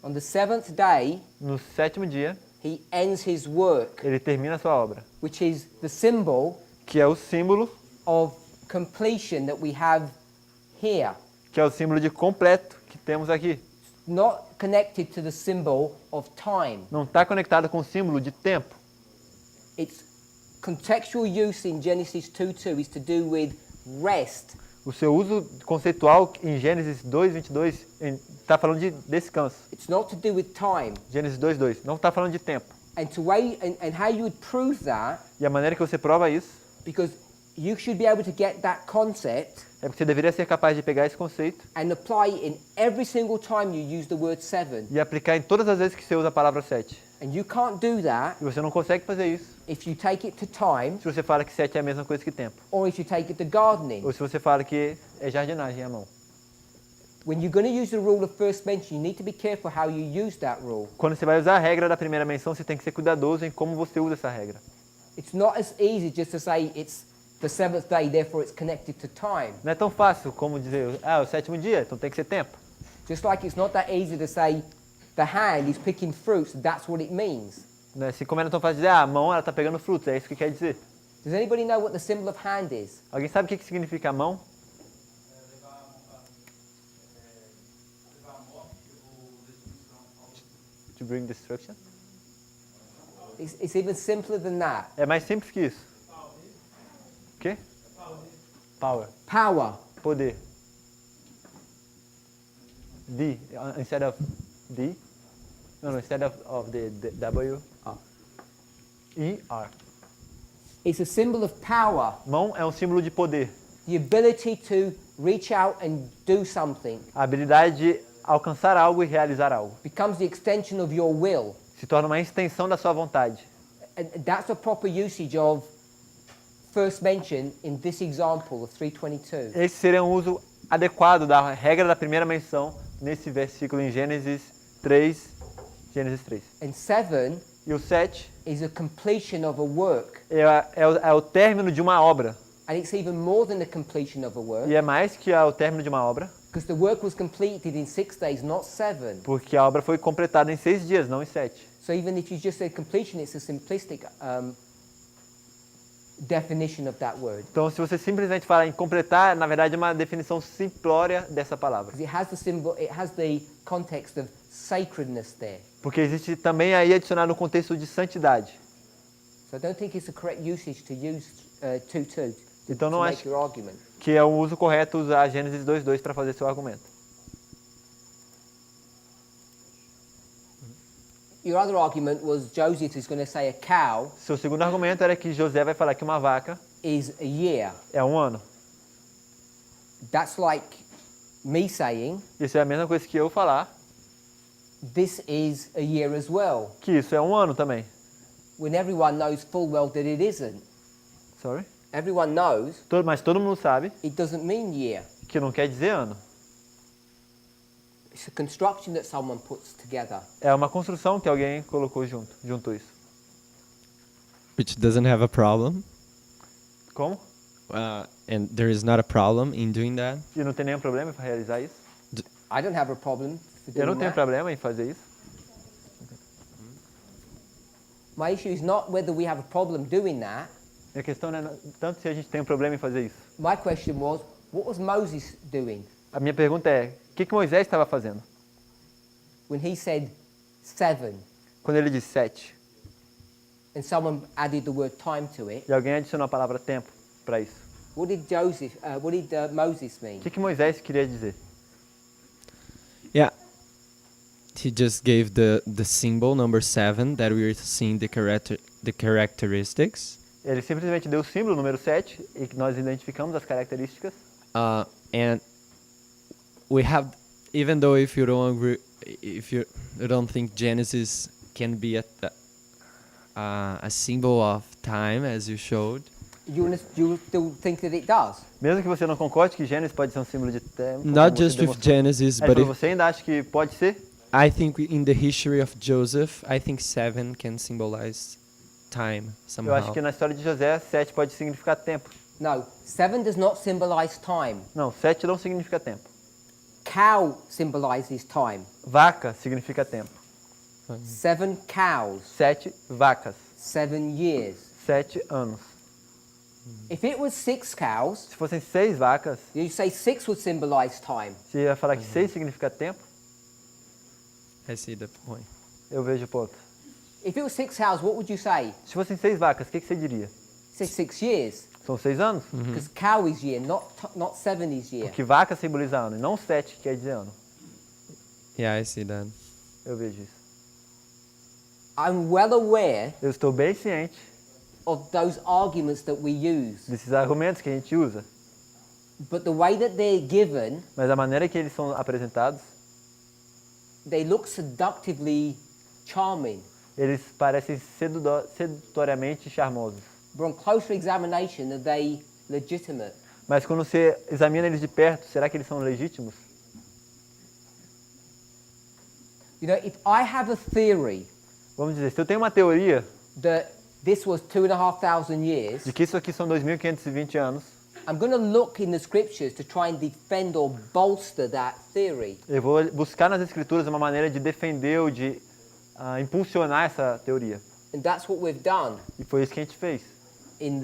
On the seventh day, No 7º dia, he ends his work, ele termina a sua obra, which is the symbol que é o símbolo, of completion that we have here. que é o símbolo de completo que temos aqui. Not connected to the symbol of time. Não está conectado com o símbolo de tempo. Its contextual use in Genesis 2:2 is to do with rest. O seu uso conceitual em Gênesis 2, 22 está falando de descanso. It's not to do with time. Gênesis 2, 2 não está falando de tempo. And how you would prove that, E a maneira que você prova isso because you should be able to get that concept é porque você deveria ser capaz de pegar esse conceito and apply it in every single time you use the word 7. e aplicar em todas as vezes que você usa a palavra 7. And you can't do that E você não consegue fazer isso if you take it to time se você fala que 7 é a mesma coisa que tempo. or if you take it to gardening. Ou se você fala que é jardinagem à mão. When you're going to use the rule of first mention, you need to be careful how you use that rule. Quando você vai usar a regra da primeira menção, você tem que ser cuidadoso em como você usa essa regra. It's not as easy just to say it's the seventh day, therefore it's connected to time. Não é tão fácil como dizer, é o sétimo dia, então tem que ser tempo. Just like it's not that easy to say the hand is picking fruits, that's what it means. Né? Assim como não é tão fácil dizer, a mão ela está pegando frutos, é isso que quer dizer. Does anybody know what the symbol of hand is? Alguém sabe o que significa a mão? To bring destruction? It's even simpler than that. É mais simples que isso. O quê? Power. Power. Poder. D, instead of D. No, instead of the W. E, R. It's a symbol of power. Mão é um símbolo de poder. The ability to reach out and do something. A habilidade de alcançar algo e realizar algo. Becomes the extension of your will. Se torna uma extensão da sua vontade. And that's a proper usage of first mention in this example of 3:22. Esse seria um uso adequado da regra da primeira menção nesse versículo em Gênesis 3. Gênesis 3. And 7 e o 7 is a completion of a work. É o término de uma obra. And it's even more than the completion of a work. E é mais que o término de uma obra. Because the work was completed in 6 days, not 7. Porque a obra foi completada em 6 dias, não em 7. So even if you just say completion, it's a simplistic definition of that word. Então, se você simplesmente fala em completar, na verdade é uma definição simplória dessa palavra. Because it has the symbol, it has the context of sacredness there. Porque existe também aí adicionado um contexto de santidade. So I don't think it's the correct usage to use 2:2 Então to não make acho your argument. que é o uso correto usar Gênesis 2:2 para fazer seu argumento. Your other argument was Joseph is going to say a cow. Seu segundo argumento era que José vai falar que uma vaca is a year. É um ano. That's like me saying. Isso é a mesma coisa que eu falar. This is a year as well. Que isso é um ano também. When everyone knows full well that it isn't. Sorry? Everyone knows. Mas todo mundo sabe. It doesn't mean year. Que não quer dizer ano. It's a construction that someone puts together. É uma construção que alguém colocou juntou isso. Which doesn't have a problem. Como? And there is not a problem in doing that. E não tem nenhum problema em realizar isso? I don't have a problem for doing Eu não tenho that. problema em fazer isso. My issue is not whether we have a problem doing that. A questão não é tanto se a gente tem um problema em fazer isso. My question was, what was Moses doing? A minha pergunta é, o que Moisés estava fazendo? When he said 7. Quando ele disse 7. And someone added the word time to it. E alguém adicionou a palavra tempo para isso. What did Moses mean? O que Moisés queria dizer? Yeah. He just gave the symbol number 7 that we are seeing the characteristics. Ele simplesmente deu o símbolo número 7 e que nós identificamos as características. And we have, even though if you don't agree, if you don't think Genesis can be a symbol of time as you showed. You still think that it does? Mesmo que você não concorde que Gênesis pode ser um símbolo de tempo. Not just with Genesis, but você ainda acha que pode ser? I think in the history of Joseph, I think 7 can symbolize time somehow. Eu acho que na história de José, 7 pode significar tempo. No, 7 does not symbolize time. Não, 7 não significa tempo. Cow symbolizes time. Vaca significa tempo. 7 cows. 7 vacas. 7 years. 7 anos. If it was 6 cows, se fossem 6 vacas, you say 6 would symbolize time. Você ia falar que 6 significa tempo? I see the point. Eu vejo o ponto. If it was 6 cows, what would you say? Se fossem 6 vacas, o que você diria? Say 6 years. São 6 anos? Because cow is year, not 7 is year. Porque vaca simboliza ano, e não 7 quer dizer ano. Yeah, I see that. Eu vejo isso. I'm well aware. Eu estou bem ciente of those arguments that we use. Desses argumentos que a gente usa. But the way that they're given, mas a maneira que eles são apresentados, they look seductively charming. Eles parecem sedutoriamente charmosos. But on closer examination, are they legitimate? Mas quando você examina eles de perto, será que eles são legítimos? You know, if I have a theory, vamos dizer, se eu tenho uma teoria that this was 2,500 years, de que isso aqui são 2.520 anos, I'm going to look in the scriptures to try and defend or bolster that theory. eu vou buscar nas escrituras uma maneira de defender ou de impulsionar essa teoria. And that's what we've done E foi isso que a gente fez. in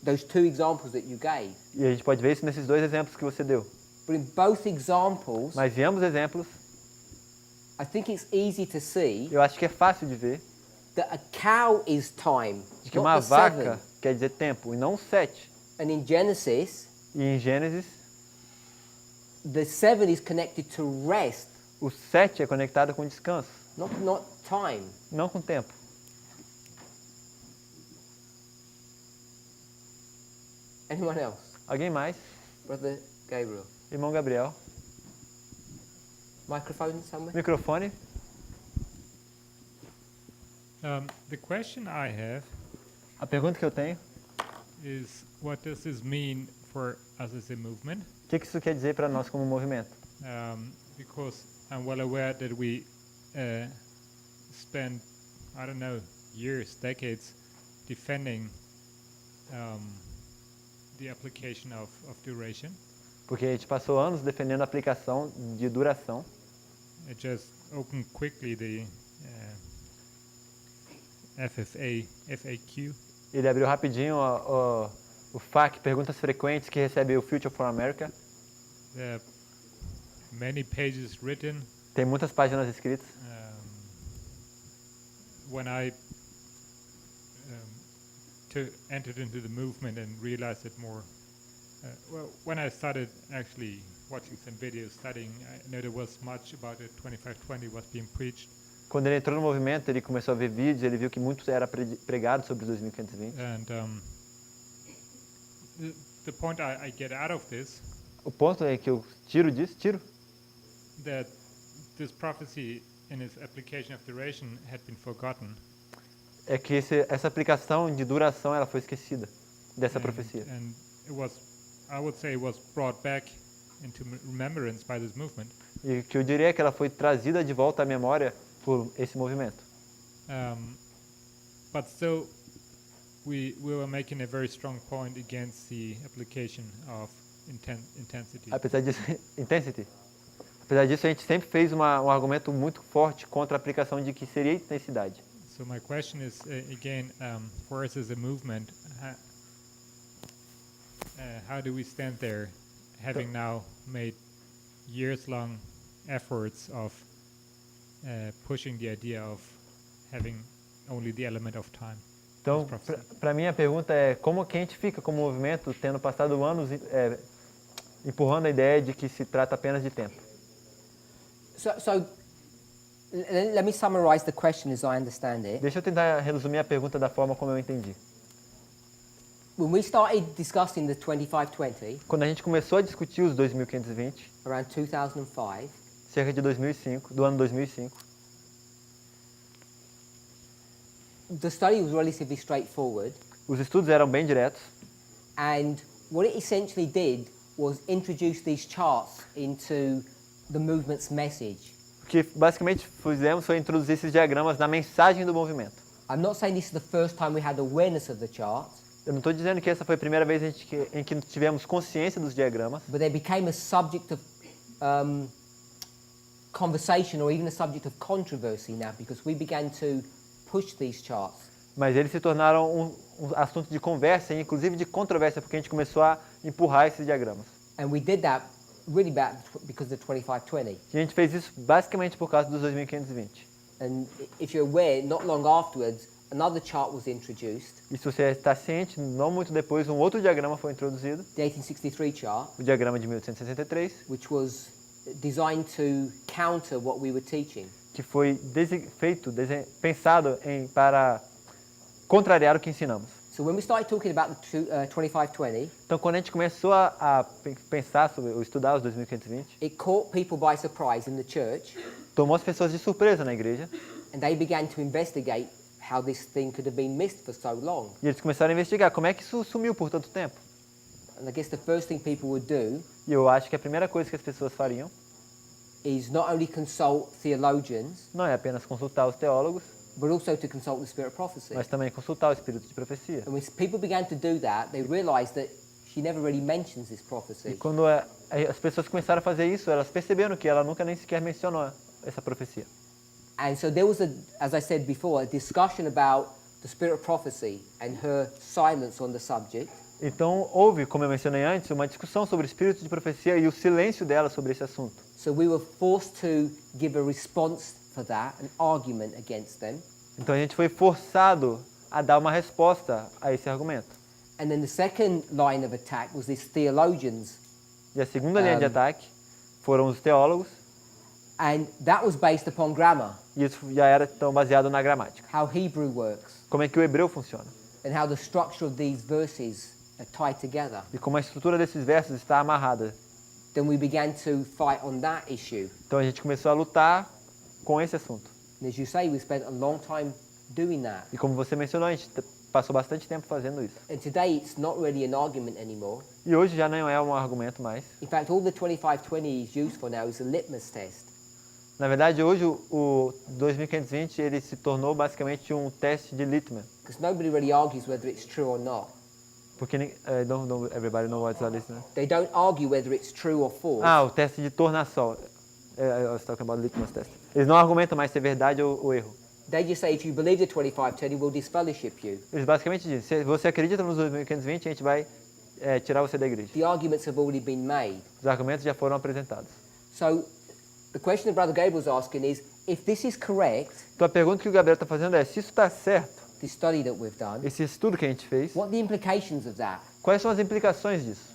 those two examples that you gave. E a gente pode ver isso nesses dois exemplos que você deu. But in both examples, Mas em ambos exemplos, I think it's easy to see eu acho que é fácil de ver that a cow is time, de que uma not the vaca seven. quer dizer tempo e não 7. And in Genesis, E em Gênesis, the 7 is connected to rest, o 7 é conectado com descanso, not time. não com tempo. Anyone else? Alguém mais? Brother Gabriel. Irmão Gabriel. Microphone somewhere? Microfone. The question I have A pergunta que eu tenho, is, what does this mean for us as a movement? o que isso quer dizer para nós como movimento? Because I'm well aware that we spend, I don't know, years, decades defending the application of duration. Porque a gente passou anos defendendo a aplicação de duração. I just opened quickly the FAQ. Ele abriu rapidinho o FAQ, Perguntas Frequentes, que recebe o Future for America. There are many pages written. Tem muitas páginas escritas. When I entered into the movement and realized it more, well, when I started actually watching some videos, studying, I know there was much about the 2520 was being preached. Quando ele entrou no movimento, ele começou a ver vídeos, ele viu que muito era pregado sobre os 2520. And the point I get out of this, O ponto é que eu tiro that this prophecy in its application of duration had been forgotten. É que essa aplicação de duração ela foi esquecida dessa profecia. And it was, I would say, it was brought back into remembrance by this movement. E o que eu diria é que ela foi trazida de volta à memória por esse movimento. But still, we were making a very strong point against the application of intensity. Apesar disso, intensity. Apesar disso, a gente sempre fez um argumento muito forte contra a aplicação de que seria intensidade. So my question is, again, for us as a movement, how do we stand there, having now made years-long efforts of pushing the idea of having only the element of time? Então, para mim a pergunta é como que a gente fica como movimento tendo passado anos empurrando a ideia de que se trata apenas de tempo. So let me summarize the question as I understand it. Deixa eu tentar resumir a pergunta da forma como eu entendi. When we started discussing the 2520, Quando a gente começou a discutir os 2520, around 2005, cerca de 2005, do ano 2005, the study was relatively straightforward, os estudos eram bem diretos. and what it essentially did was introduce these charts into the movement's message. O que basicamente fizemos foi introduzir esses diagramas na mensagem do movimento. I'm not saying this is the first time we had awareness of the charts, Eu não estou dizendo que essa foi a primeira vez em que tivemos consciência dos diagramas, but they became a subject of conversation or even a subject of controversy now because we began to push these charts. mas eles se tornaram um assunto de conversa e inclusive de controvérsia, porque a gente começou a empurrar esses diagramas. And we did that really because of the 2520. E a gente fez isso basicamente por causa dos 2520. And if you're aware, not long afterwards, another chart was introduced, E se você está ciente, não muito depois, um outro diagrama foi introduzido, the 1863 chart, o diagrama de 1863, which was designed to counter what we were teaching. que foi pensado para contrariar o que ensinamos. So when we started talking about the 2520, Então, quando a gente começou a pensar sobre, ou estudar os 2520, it caught people by surprise in the church, tomou as pessoas de surpresa na igreja, and they began to investigate how this thing could have been missed for so long. e eles começaram a investigar como é que isso sumiu por tanto tempo. And I guess the first thing people would do E eu acho que a primeira coisa que as pessoas fariam is not only consult theologians, não é apenas consultar os teólogos, but also to consult the spirit of prophecy. mas também consultar o espírito de profecia. And when people began to do that, they realized that she never really mentions this E prophecy. quando as pessoas começaram a fazer isso, elas perceberam que ela nunca nem sequer mencionou essa profecia. And so there was, as I said before, a discussion about the spirit of prophecy and her silence on the subject. Então houve, como eu mencionei antes, uma discussão sobre o espírito de profecia e o silêncio dela sobre esse assunto. So we were forced to give a response for that, an argument against them. Então a gente foi forçado a dar uma resposta a esse argumento. And then the second line of attack was these theologians. E a segunda linha de ataque foram os teólogos. And that was based upon grammar. E isso já era então baseado na gramática. How Hebrew works. Como é que o hebreu funciona? And how the structure of these verses are tied together. E como a estrutura desses versos está amarrada. Then we began to fight on that issue. Então a gente começou a lutar com esse assunto. And as you say, we spent a long time doing that. E como você mencionou, a gente passou bastante tempo fazendo isso. And today it's not really an argument anymore. E hoje já não é um argumento mais. In fact, all the 2520 is used for now is a litmus test. Na verdade, hoje o 2520 ele se tornou basicamente um teste de litmus. Because nobody really argues whether it's true or not. Porque don't everybody know what's a litmus. They don't argue whether it's true or false. O teste de tornação. I was talking about litmus test. Eles não argumentam mais se é verdade ou erro. They just say if you believe the 2520, we'll disfellowship you. Eles basicamente dizem, se você acredita nos 2520, a gente vai tirar você da igreja. The arguments have already been made. Os argumentos já foram apresentados. So the question that Brother Gabriel's asking is, if this is correct, então a pergunta que o Gabriel está fazendo é, se isso está certo, the study that we've done, esse estudo que a gente fez, what are the implications of that? Quais são as implicações disso?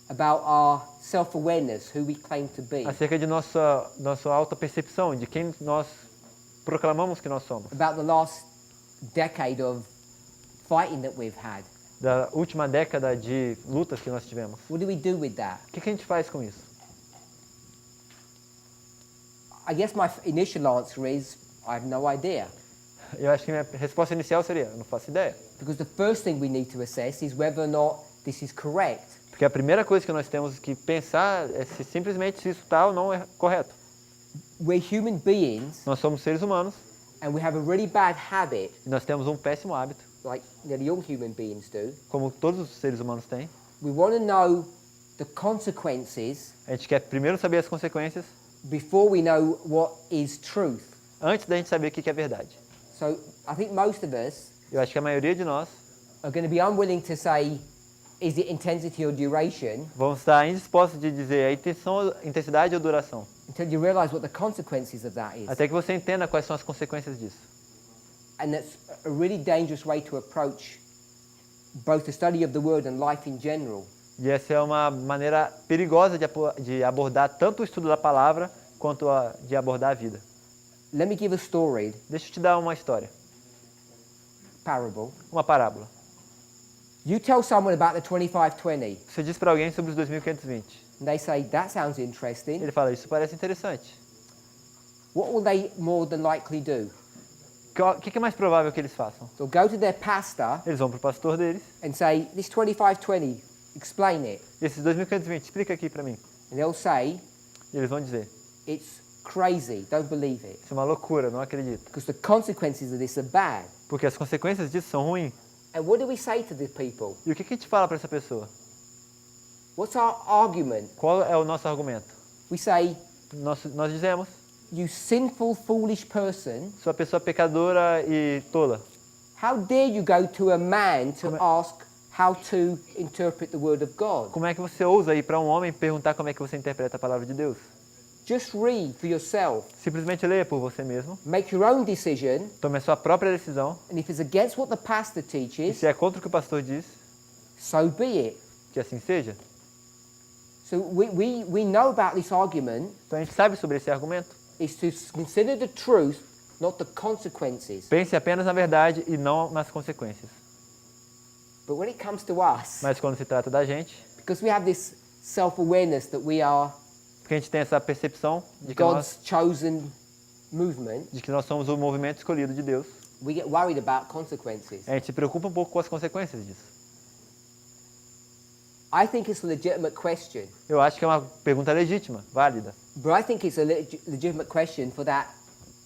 About our self-awareness, who we claim to be. Acerca de nossa auto-percepção, de quem nós proclamamos que nós somos. About the last decade of fighting that we've had. Da última década de lutas que nós tivemos. What do we do with that? O que a gente faz com isso? I guess my initial answer is, I have no idea. Eu acho que minha resposta inicial seria, eu não faço ideia. Because the first thing we need to assess is whether or not this is correct. Porque a primeira coisa que nós temos que pensar é se simplesmente se isso está ou não é correto. We're human beings. Nós somos seres humanos. And we have a really bad habit. E nós temos um péssimo hábito. Like nearly all human beings do. Como todos os seres humanos têm. We want to know the consequences. A gente quer primeiro saber as consequências. Before we know what is truth. Antes da gente saber o que é verdade. So I think most of us. Eu acho que a maioria de nós are going to be unwilling to say, is it intensity or duration? Vão estar indispostos de dizer a intensidade ou duração. Until you realize what the consequences of that is. Até que você entenda quais são as consequências disso. And that's a really dangerous way to approach both the study of the word and life in general. E essa é uma maneira perigosa de abordar tanto o estudo da palavra quanto de abordar a vida. Let me give a story. Deixa eu te dar uma história. Parable. Uma parábola. You tell someone about the 2520. Você diz para alguém sobre os 2520. And they say, that sounds interesting. Ele fala, isso parece interessante. What will they more than likely do? O que é mais provável que eles façam? They'll go to their pastor. Eles vão para o pastor deles. And say, this 2520, explain it. Esses 2520, explica aqui para mim. And they'll say, e eles vão dizer, it's crazy, don't believe it. Isso é uma loucura, não acredito. Because the consequences of this are bad. Porque as consequências disso são ruins. And what do we say to the people? E o que a gente fala para essa pessoa? What's our argument? Qual é o nosso argumento? We say, nós dizemos, you sinful, foolish person. Sua pessoa pecadora e tola. How dare you go to a man to ask how to interpret the word of God? Como é que você ousa ir para um homem e perguntar como é que você interpreta a palavra de Deus? Just read for yourself. Simplesmente leia por você mesmo. Make your own decision. Tome a sua própria decisão. And if it's against what the pastor teaches, e se é contra o que o pastor diz, so be it. Que assim seja. So we know about this argument. Então a gente sabe sobre esse argumento. Is to consider the truth, not the consequences. Pense apenas na verdade e não nas consequências. But when it comes to us, mas quando se trata da gente, because we have this self-awareness that we are porque a gente tem essa percepção de que God's chosen movement, de que nós somos o movimento escolhido de Deus. We get worried about consequences. A gente se preocupa um pouco com as consequências disso. I think it's a legitimate question. Eu acho que é uma pergunta legítima, válida. But I think it's a legitimate question for that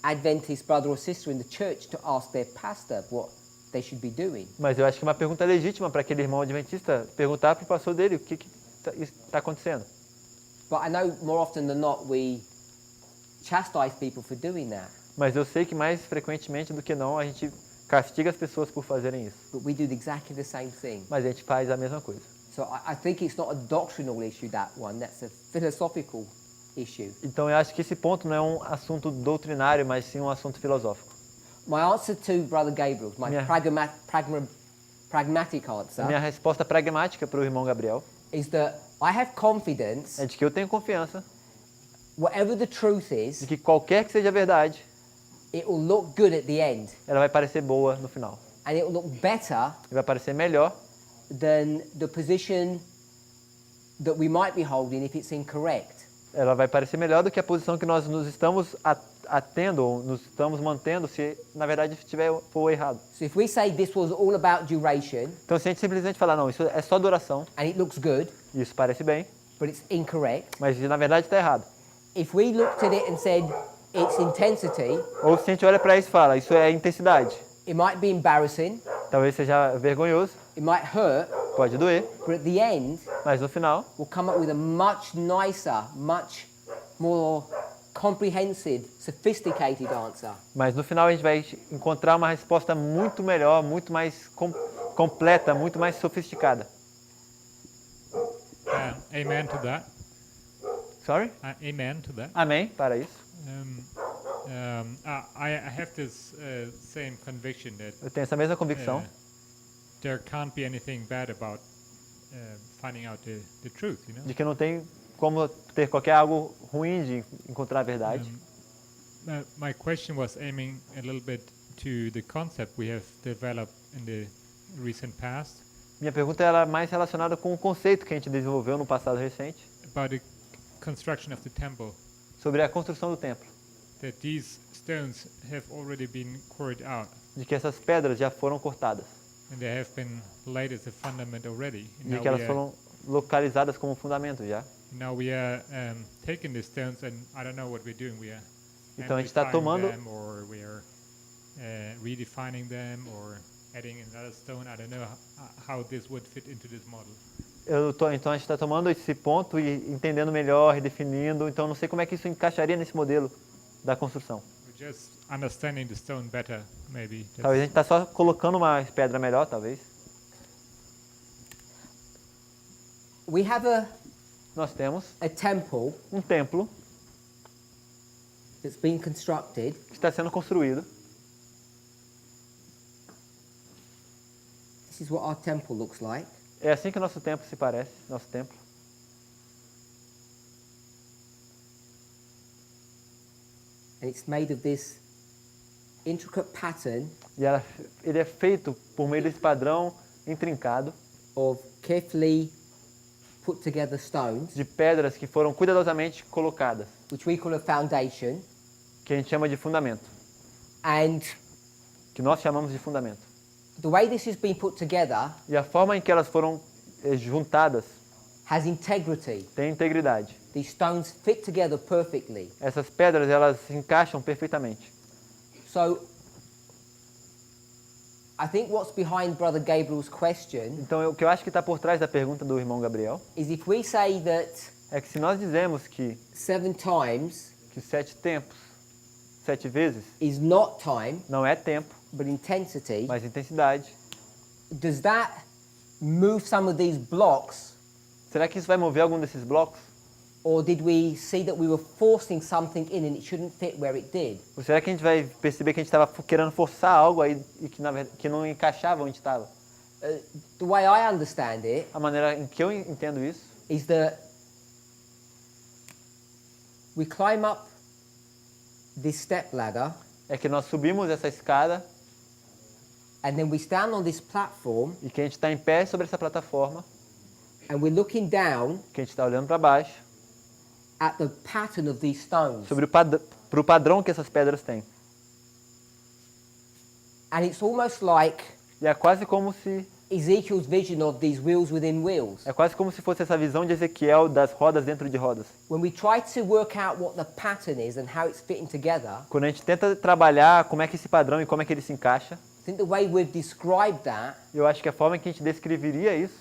Adventist brother or sister in the church to ask their pastor what they should be doing. Mas eu acho que é uma pergunta legítima para aquele irmão adventista perguntar para o pastor dele o que está acontecendo. But I know more often than not we chastise people for doing that. Mas eu sei que mais frequentemente do que não a gente castiga as pessoas por fazerem isso. But we do exactly the same thing. Mas a gente faz a mesma coisa. So I think it's not a doctrinal issue, that one. That's a philosophical issue. Então eu acho que esse ponto não é um assunto doutrinário, mas sim um assunto filosófico. My answer to Brother Gabriel, my pragmatic answer, A minha resposta pragmática para o irmão Gabriel is that I have confidence, é de que eu tenho confiança whatever the truth is, de que qualquer que seja a verdade, it will look good at the end. ela vai parecer boa no final. And it will look better E vai parecer melhor than the position that we might be holding if it's incorrect. ela vai parecer melhor do que a posição que nós nos estamos atendo, ou nos estamos mantendo, se na verdade for errado. So if we say this was all about duration, Então se a gente simplesmente falar, não, isso é só duração, and it looks good, isso parece bem, but it's incorrect, mas na verdade está errado. if we looked at it and said it's intensity, Ou se a gente olha para isso e fala, isso é intensidade, it might be embarrassing, talvez seja vergonhoso, it might hurt, pode doer, but at the end, mas no final we'll come up with a much nicer, much more comprehensive, sophisticated answer. Mas no final a gente vai encontrar uma resposta muito melhor, muito mais completa, muito mais sofisticada. Amen to that. Sorry? Amen to that. Amém para isso. I have this same conviction that Eu tenho essa mesma convicção there can't be anything bad about finding out the truth, you know? de que não tem como ter qualquer algo ruim de encontrar a verdade. My question was aiming a little bit to the concept we have developed in the recent past. Minha pergunta era mais relacionada com o conceito que a gente desenvolveu no passado recente About the construction of the temple. sobre a construção do templo, That these stones have already been quarried out. de que essas pedras já foram cortadas And they have been laid as a fundament already. And de que elas foram localizadas como fundamento já. now we are taking the stones and I don't know what we're doing. We are Então a gente está tomando them, or we are redefining them, or adding another stone. I don't know how this would fit into this model. Então a gente está tomando esse ponto e entendendo melhor, redefinindo. Então não sei como é que isso encaixaria nesse modelo da construção. We're just understanding the stone better, maybe. Talvez a gente está só colocando uma pedra melhor, talvez. We have Nós temos a temple um templo that's been constructed. que está sendo construído. This is what our temple looks like. É assim que nosso templo se parece, nosso templo. And it's made of this intricate pattern E ele é feito por meio desse padrão intrincado of carefully put together stones, de pedras que foram cuidadosamente colocadas, which we call a foundation, que a gente chama de fundamento, and que nós chamamos de fundamento. the way this has been put together E a forma em que elas foram juntadas has integrity. tem integridade. These stones fit together perfectly. Essas pedras, elas se encaixam perfeitamente. So I think what's behind Brother Gabriel's question Então, o que eu acho que está por trás da pergunta do irmão Gabriel is if we say that é que se nós dizemos que 7 times 7 tempos, 7 vezes, is not time, não é tempo, but intensity, mas intensidade, does that move some of these blocks, será que isso vai mover algum desses blocos? or did we see that we were forcing something in and it shouldn't fit where it did? Ou será que a gente vai perceber que a gente estava querendo forçar algo aí e que, que não encaixava onde estava? The way I understand it A maneira em que eu entendo isso is that we climb up this step ladder é que nós subimos essa escada and then we stand on this platform e que a gente está em pé sobre essa plataforma, and we're looking down que a gente está olhando para baixo, at the pattern of these stones. sobre o padrão que essas pedras têm. And it's almost like E é quase como se Ezekiel's vision of these wheels within wheels. É quase como se fosse essa visão de Ezequiel das rodas dentro de rodas. When we try to work out what the pattern is and how it's fitting together, Quando a gente tenta trabalhar como é que esse padrão e como é que ele se encaixa, I think the way we've described that eu acho que a forma que a gente descreveria isso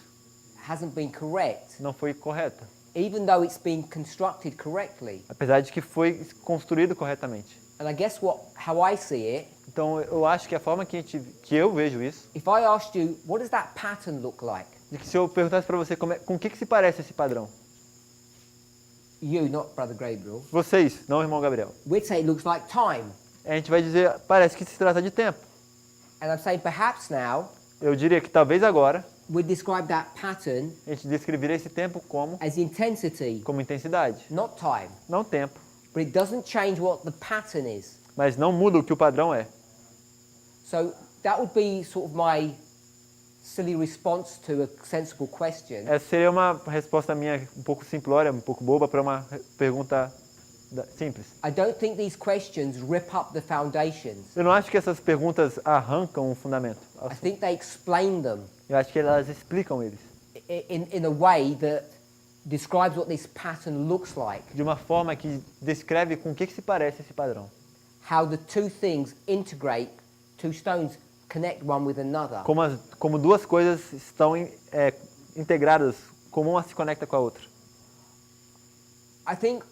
hasn't been correct, não foi correta. even though it's been constructed correctly. Apesar de que foi construído corretamente. And I guess how I see it, Então eu acho que a forma que eu vejo isso, if I asked you, what does that pattern look like? de que se eu perguntasse para você com o que se parece esse padrão, You, not Brother Gabriel, vocês, não o irmão Gabriel, we'd say it looks like time. a gente vai dizer, parece que se trata de tempo. And I'm saying perhaps now Eu diria que talvez agora we'd describe that pattern a gente descreveria esse tempo as intensity, como intensidade, not time. não tempo, But it doesn't change what the pattern is. mas não muda o que o padrão é. So that would be sort of my silly response to a sensible question. Essa seria uma resposta minha um pouco simplória, um pouco boba para uma pergunta simples. I don't think these questions rip up the foundations. Eu não acho que essas perguntas arrancam o fundamento. I think they explain them Eu acho que elas explicam eles in a way that describes what this pattern looks like. de uma forma que descreve com o que se parece esse padrão. How the two things integrate, two stones connect one with another. Como duas coisas estão integradas, como uma se conecta com a outra. I think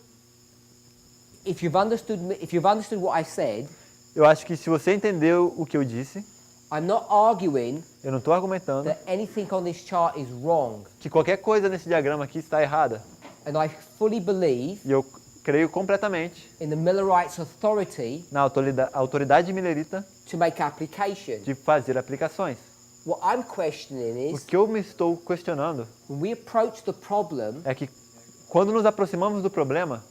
if you've understood what I said, Eu acho que se você entendeu o que eu disse, I'm not arguing eu não estou argumentando that anything on this chart is wrong. que qualquer coisa nesse diagrama aqui está errada. And I fully believe E eu creio completamente in the Millerites' authority na autoridade milerita to make application. de fazer aplicações. What I'm questioning O is, que eu me estou questionando when we approach the problem, é que quando nos aproximamos do problema,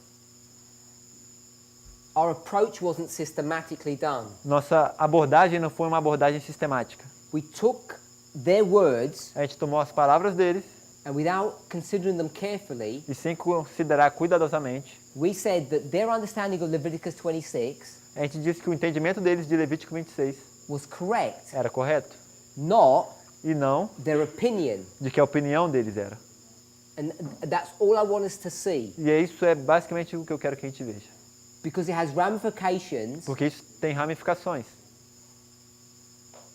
our approach wasn't systematically done. nossa abordagem não foi uma abordagem sistemática. We took their words A gente tomou as palavras deles and without considering them carefully, e sem considerar cuidadosamente, we said that their understanding of Leviticus 26 a gente disse que o entendimento deles de Levítico 26 was correct, era correto not e não their opinion. de que a opinião deles era. And that's all I want us to see, E isso é basicamente o que eu quero que a gente veja. because it has ramifications Porque isso tem ramificações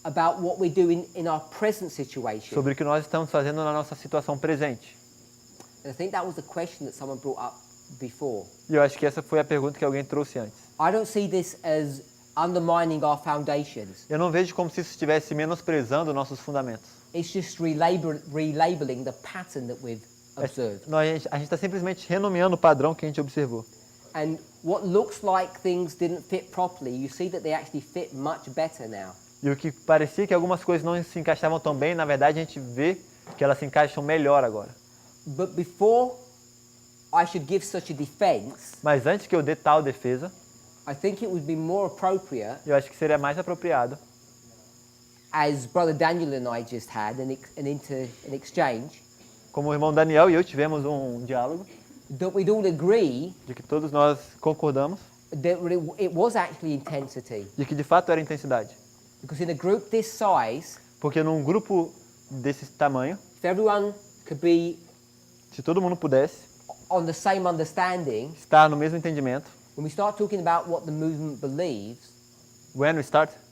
about what we're doing in our present situation. sobre o que nós estamos fazendo na nossa situação presente. And I think that was a question that someone brought up before. E eu acho que essa foi a pergunta que alguém trouxe antes. I don't see this as undermining our foundations. Eu não vejo como se isso estivesse menosprezando nossos fundamentos. It's just relabeling the pattern that we've observed. A gente está simplesmente renomeando o padrão que a gente observou. And what looks like things didn't fit properly, you see that they actually fit much better now. E o que parecia que algumas coisas não se encaixavam tão bem, na verdade a gente vê que elas se encaixam melhor agora. But before I should give such a defense, Mas antes que eu dê tal defesa, I think it would be more appropriate, eu acho que seria mais apropriado, as Brother Daniel and I just had an exchange, como o irmão Daniel e eu tivemos um diálogo, that we'd all agree de que todos nós concordamos, that it was actually intensity. de que de fato era intensidade. Because in a group this size, Porque num grupo desse tamanho, if everyone could be se todo mundo pudesse on the same understanding, estar no mesmo entendimento, when we start talking about what the movement believes,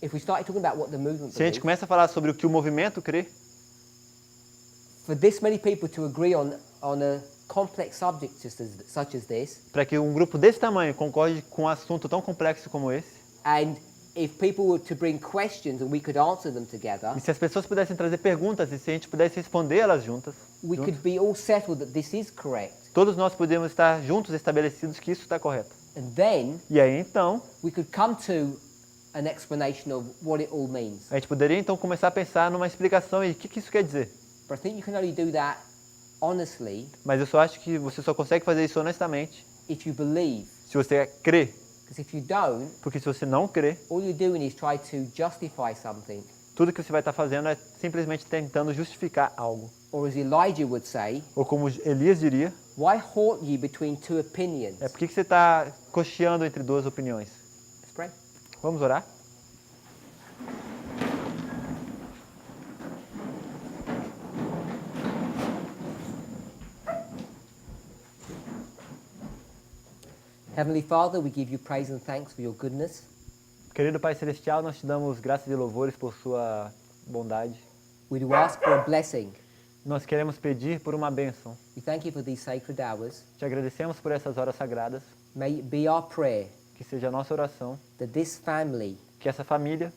if we started talking about what the movement se a gente believes, começa a falar sobre o que o movimento crê, for this many people to agree on a complex subject such as this, para que um grupo desse tamanho concorde com um assunto tão complexo como esse, and if people were to bring questions and we could answer them together, e se as pessoas pudessem trazer perguntas e se a gente pudesse responder elas juntas, we could be all settled that this is correct. todos nós podemos estar juntos estabelecidos que isso está correto. And then E aí então, we could come to an explanation of what it all means. a gente poderia então começar a pensar numa explicação e o que isso quer dizer. But I think you can only do that honestly Mas eu só acho que você só consegue fazer isso honestamente if you believe. se você crê. Because if you don't, Porque se você não crê, all you're doing is try to justify something. tudo que você vai estar fazendo é simplesmente tentando justificar algo. Or as Elijah would say, Ou como Elias diria, why halt ye between two opinions? por que você está cocheando entre duas opiniões? Let's pray. Vamos orar? Heavenly Father, we give you praise and thanks for your goodness. Querido Pai Celestial, nós te damos graças e louvores por sua bondade. We do ask for a blessing. Nós queremos pedir por uma bênção. We thank you for these sacred hours. Te agradecemos por essas horas sagradas. May it be our prayer Que seja a nossa oração. that this family, Que essa família,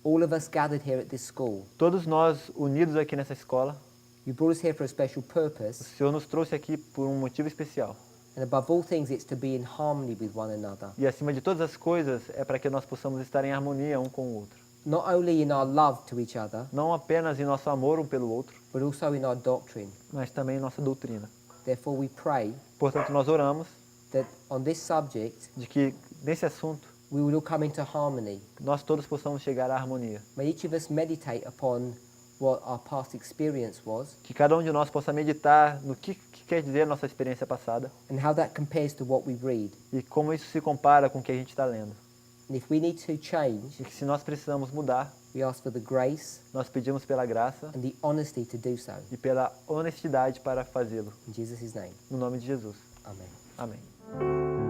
all of us gathered here at this school, todos nós unidos aqui nessa escola, you brought us here for a special o purpose. Senhor nos trouxe aqui por um motivo especial. And above all things, it's to be in harmony with one another. E acima de todas as coisas, é para que nós possamos estar em harmonia um com o outro. Not only in our love to each other, Não apenas em nosso amor um pelo outro, but also in our doctrine. mas também em nossa doutrina. Therefore, we pray Portanto, nós oramos that on this subject, de que, nesse assunto, we will all come into harmony. nós todos possamos chegar à harmonia. May each of us meditate upon what our past experience was Que cada um de nós possa meditar no que quer dizer a nossa experiência passada and how that compares to what we read. e como isso se compara com o que a gente está lendo. And if we need to change, E que se nós precisamos mudar, we ask for the grace nós pedimos pela graça and the honesty to do so. e pela honestidade para fazê-lo. In Jesus' name, No nome de Jesus. amen. Amém.